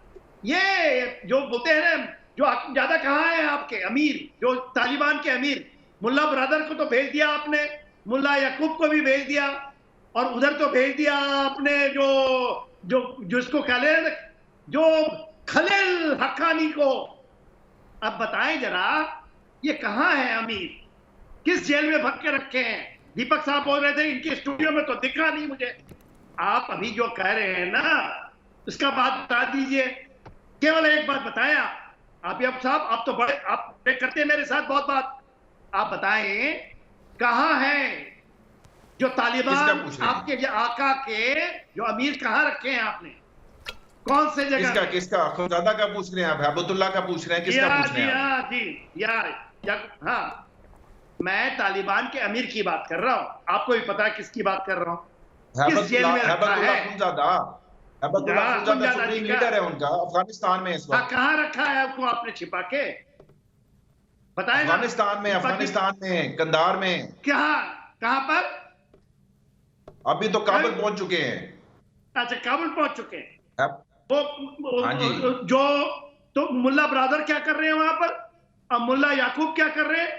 ये जो बोलते हैं ना, जो ज्यादा कहाँ है आपके अमीर, जो तालिबान के अमीर, मुल्ला ब्रदर को तो भेज दिया आपने, मुल्ला याकूब को भी भेज दिया, और उधर तो भेज दिया आपने जो इसको जो खलील हक्कानी को। अब बताएं जरा, ये कहाँ है अमीर? किस जेल में भग के रखे हैं? दीपक साहब बोल रहे थे इनके स्टूडियो में, तो दिखा नहीं मुझे। आप अभी जो कह रहे हैं ना, इसका बात बता दीजिए। केवल एक बात बताएं आप साहब, आप तो बड़े, आप करते हैं मेरे साथ बहुत बात। आप बताएं कहाँ है जो तालिबान आपके जो आका के जो अमीर कहाँ रखे हैं आपने? कौन से जगह? किसका खुदादा का पूछ रहे हैं आप? अब्दुल्ला का पूछ रहे हैं? किसका पूछ रहे हैं? हाँ, मैं तालिबान के अमीर की बात कर रहा हूँ। आपको भी पता है किसकी बात कर रहा हूँ। किस जेल में रखा है? सुप्रीम लीडर है उनका, अफगानिस्तान में इस वक्त। कहाँ रखा है उसको आपने छिपा के? बताएं। अफगानिस्तान में कंधार में। कहाँ पर? अभी तो काबुल पहुंच चुके हैं। अच्छा, काबुल पहुंच चुके हैं। वो जो तो मुल्ला ब्रदर क्या कर रहे हैं वहां पर, और मुल्ला याकूब क्या कर रहे हैं?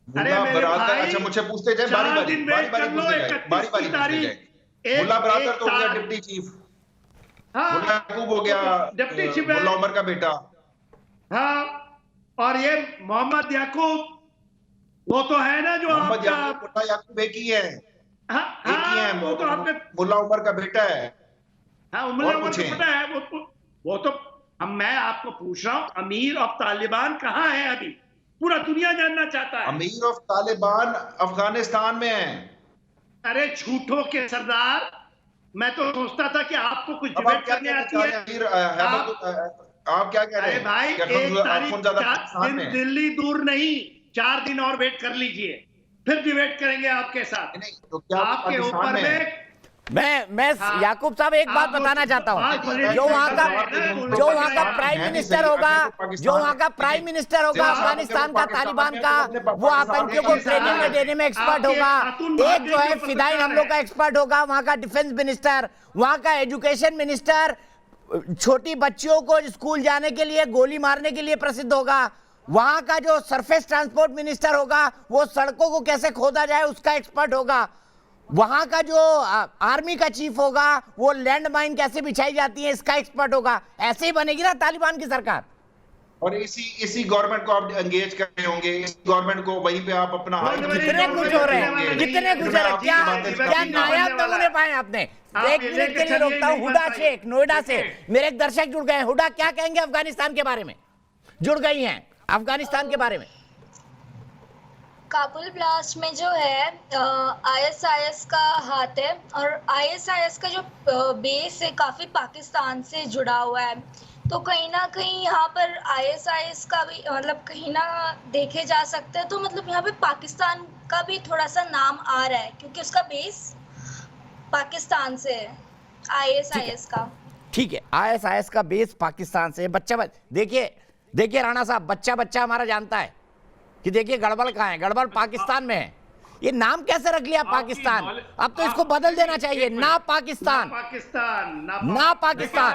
अरे मेरे भाई, अच्छा मुझे पूछते जाए, बारी बारी। मुल्ला ब्रदर तो हो गया डिप्टी चीफ, मुल्ला याकूब हो गया डिप्टी चीफ, मुल्ला उमर का बेटा। हाँ, और ये मोहम्मद याकूब, वो तो है ना जो मोहम्मद याकूब, मुल्ला याकूब एक ही है। वो तो आपने मुल्ला उमर का बेटा है। हाँ, मुल्ला उमर का बेटा है। वो तो मैं आपको पूछ रहा हूं, अमीर ऑफ तालिबान कहाँ है अभी? पूरा दुनिया जानना चाहता है। अमीर ऑफ तालिबान अफगानिस्तान में है। अरे झूठों के सरदार, मैं तो सोचता था कि आपको कुछ डिबेट करने आती है। आप क्या कह रहे हैं? भाई 1 तारीख दिल्ली दूर नहीं, 4 दिन और वेट कर लीजिए, फिर डिबेट करेंगे आपके साथ। तो क्या आपके ऊपर में मैं याकूब साहब एक बात बताना चाहता हूँ, जो वहाँ का प्राइम मिनिस्टर होगा अफगानिस्तान का, तालिबान का, वो आतंकियों को ट्रेनिंग में देने में एक्सपर्ट होगा। एक जो है फिदाई हमलों का एक्सपर्ट होगा, वहाँ का डिफेंस मिनिस्टर, वहाँ का एजुकेशन मिनिस्टर छोटी बच्चियों को स्कूल जाने के लिए गोली मारने के लिए प्रसिद्ध होगा। वहाँ का जो सरफेस ट्रांसपोर्ट मिनिस्टर होगा, वो सड़कों को कैसे खोदा जाए उसका एक्सपर्ट होगा। वहां का जो आर्मी का चीफ होगा, वो लैंड माइन कैसे बिछाई जाती है इसका एक्सपर्ट होगा। ऐसे ही बनेगी ना तालिबान की सरकार। और इसी गवर्नमेंट को आप एंगेज कर रहे होंगे, इस गवर्नमेंट को वहीं पे आप अपना कितने कुछ हो रहे हैं, कितने कुछ हो रहे हैं। क्या नायाब नमूने पाए आपने। एक मिनट के लिए रोकता हूँ। हुडा शेख नोएडा से मेरे एक दर्शक जुड़ गए। हुडा, क्या कहेंगे अफगानिस्तान के बारे में? जुड़ गई हैं अफगानिस्तान के बारे में। काबुल ब्लास्ट में जो है आईएसआईएस का हाथ है, और आईएसआईएस का जो बेस है काफ़ी पाकिस्तान से जुड़ा हुआ है। तो कहीं ना कहीं यहाँ पर आईएसआईएस का भी मतलब कहीं ना देखे जा सकते हैं, तो मतलब यहाँ पे पाकिस्तान का भी थोड़ा सा नाम आ रहा है, क्योंकि उसका बेस पाकिस्तान से है आईएसआईएस का। ठीक है, आईएसआईएस का बेस पाकिस्तान से। बच्चा देखिए राणा साहब, बच्चा हमारा जानता है कि देखिए गड़बड़ कहाँ है, गड़बड़ पाकिस्तान में है। ये नाम कैसे रख लिया पाकिस्तान? अब तो इसको बदल देना चाहिए, ना पाकिस्तान, ना पाकिस्तान,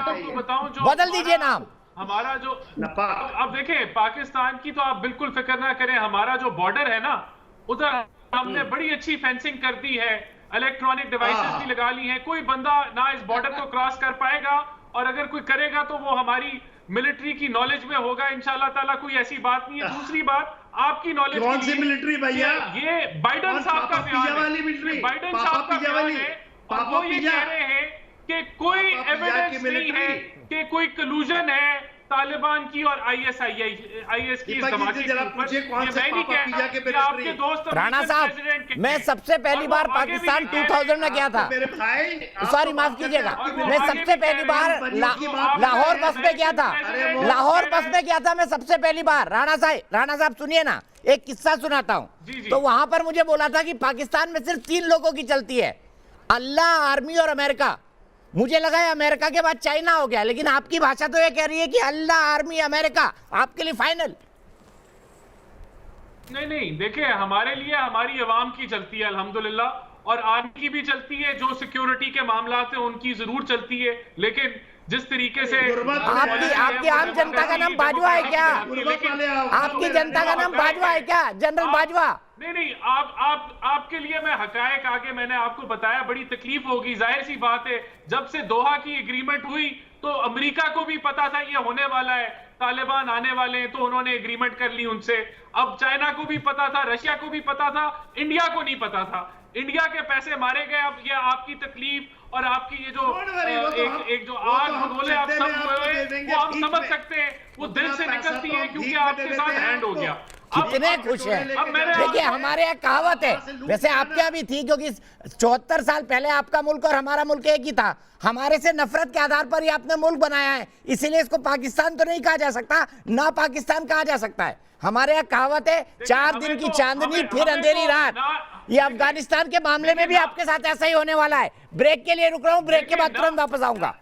बदल दीजिए नाम। हमारा जो अब देखिए पाकिस्तान की तो आप बिल्कुल फिक्र ना करें, हमारा जो बॉर्डर है ना, उधर हमने बड़ी अच्छी फेंसिंग कर दी है, इलेक्ट्रॉनिक डिवाइसेस भी लगा ली हैं। कोई बंदा ना इस बॉर्डर को क्रॉस कर पाएगा, और अगर कोई करेगा तो वो हमारी मिलिट्री की नॉलेज में होगा इंशाल्लाह ताला। कोई ऐसी बात नहीं है। दूसरी बात, आपकी नॉलेज कौन सी मिलिट्री भैया? ये बाइडेन साहब का बयान है, बाइडेन साहब का बयान है, और वो ये कह रहे हैं कि कोई एविडेंस नहीं है कि कोई कलूजन है तालिबान की और आईएस की इस धमाके के ऊपर। आपके दोस्त राणा साहब, मैं सबसे पहली बार पाकिस्तान 2000 में गया था। सॉरी, माफ कीजिएगा, मैं सबसे पहली बार लाहौर बस में गया था। लाहौर बस में गया था मैं सबसे पहली बार। राणा साहब सुनिए ना, एक किस्सा सुनाता हूँ। तो वहां पर मुझे बोला था कि पाकिस्तान में सिर्फ 3 लोगों की चलती है, अल्लाह, आर्मी और अमेरिका। मुझे लगा है अमेरिका के बाद चाइना हो गया, लेकिन आपकी भाषा तो ये कह रही है कि अल्लाह, आर्मी, अमेरिका आपके लिए फाइनल। नहीं, देखिए हमारे लिए हमारी अवाम की चलती है अल्हम्दुलिल्लाह, और आर्मी की भी चलती है, जो सिक्योरिटी के मामलात है उनकी जरूर चलती है। लेकिन जिस तरीके से आपकी आम जनता का नाम बाजवा है क्या? आपकी जनता का नाम बाजवा है क्या, जनरल बाजवा? नहीं, आपके लिए मैं हकायक आगे मैंने आपको बताया, बड़ी तकलीफ होगी। जाहिर सी बात है, जब से दोहा की एग्रीमेंट हुई तो अमेरिका को भी पता था ये होने वाला है, तालिबान आने वाले हैं, तो उन्होंने एग्रीमेंट कर ली उनसे। अब चाइना को भी पता था, रशिया को भी पता था, इंडिया को नहीं पता था। इंडिया के पैसे मारे गए। अब ये आपकी तकलीफ और आपकी ये जो एक जो आग भगोले आप सब वो हम समझ सकते हैं, वो दिल से निकलती है, क्योंकि आपके साथ हैंड हो गया। कितने खुश हैं। देखिए हमारे यहाँ कहावत है, वैसे आपके यहाँ भी थी, क्योंकि 74 साल पहले आपका मुल्क और हमारा मुल्क एक ही था। हमारे से नफरत के आधार पर ही आपने मुल्क बनाया है, इसीलिए इसको पाकिस्तान तो नहीं कहा जा सकता, ना पाकिस्तान कहा जा सकता है। हमारे यहाँ कहावत है, 4 दिन की चांदनी फिर अंधेरी रात। ये अफगानिस्तान के मामले में भी आपके साथ ऐसा ही होने वाला है। ब्रेक के लिए रुक रहा हूँ, ब्रेक के बाद तुरंत वापस आऊंगा।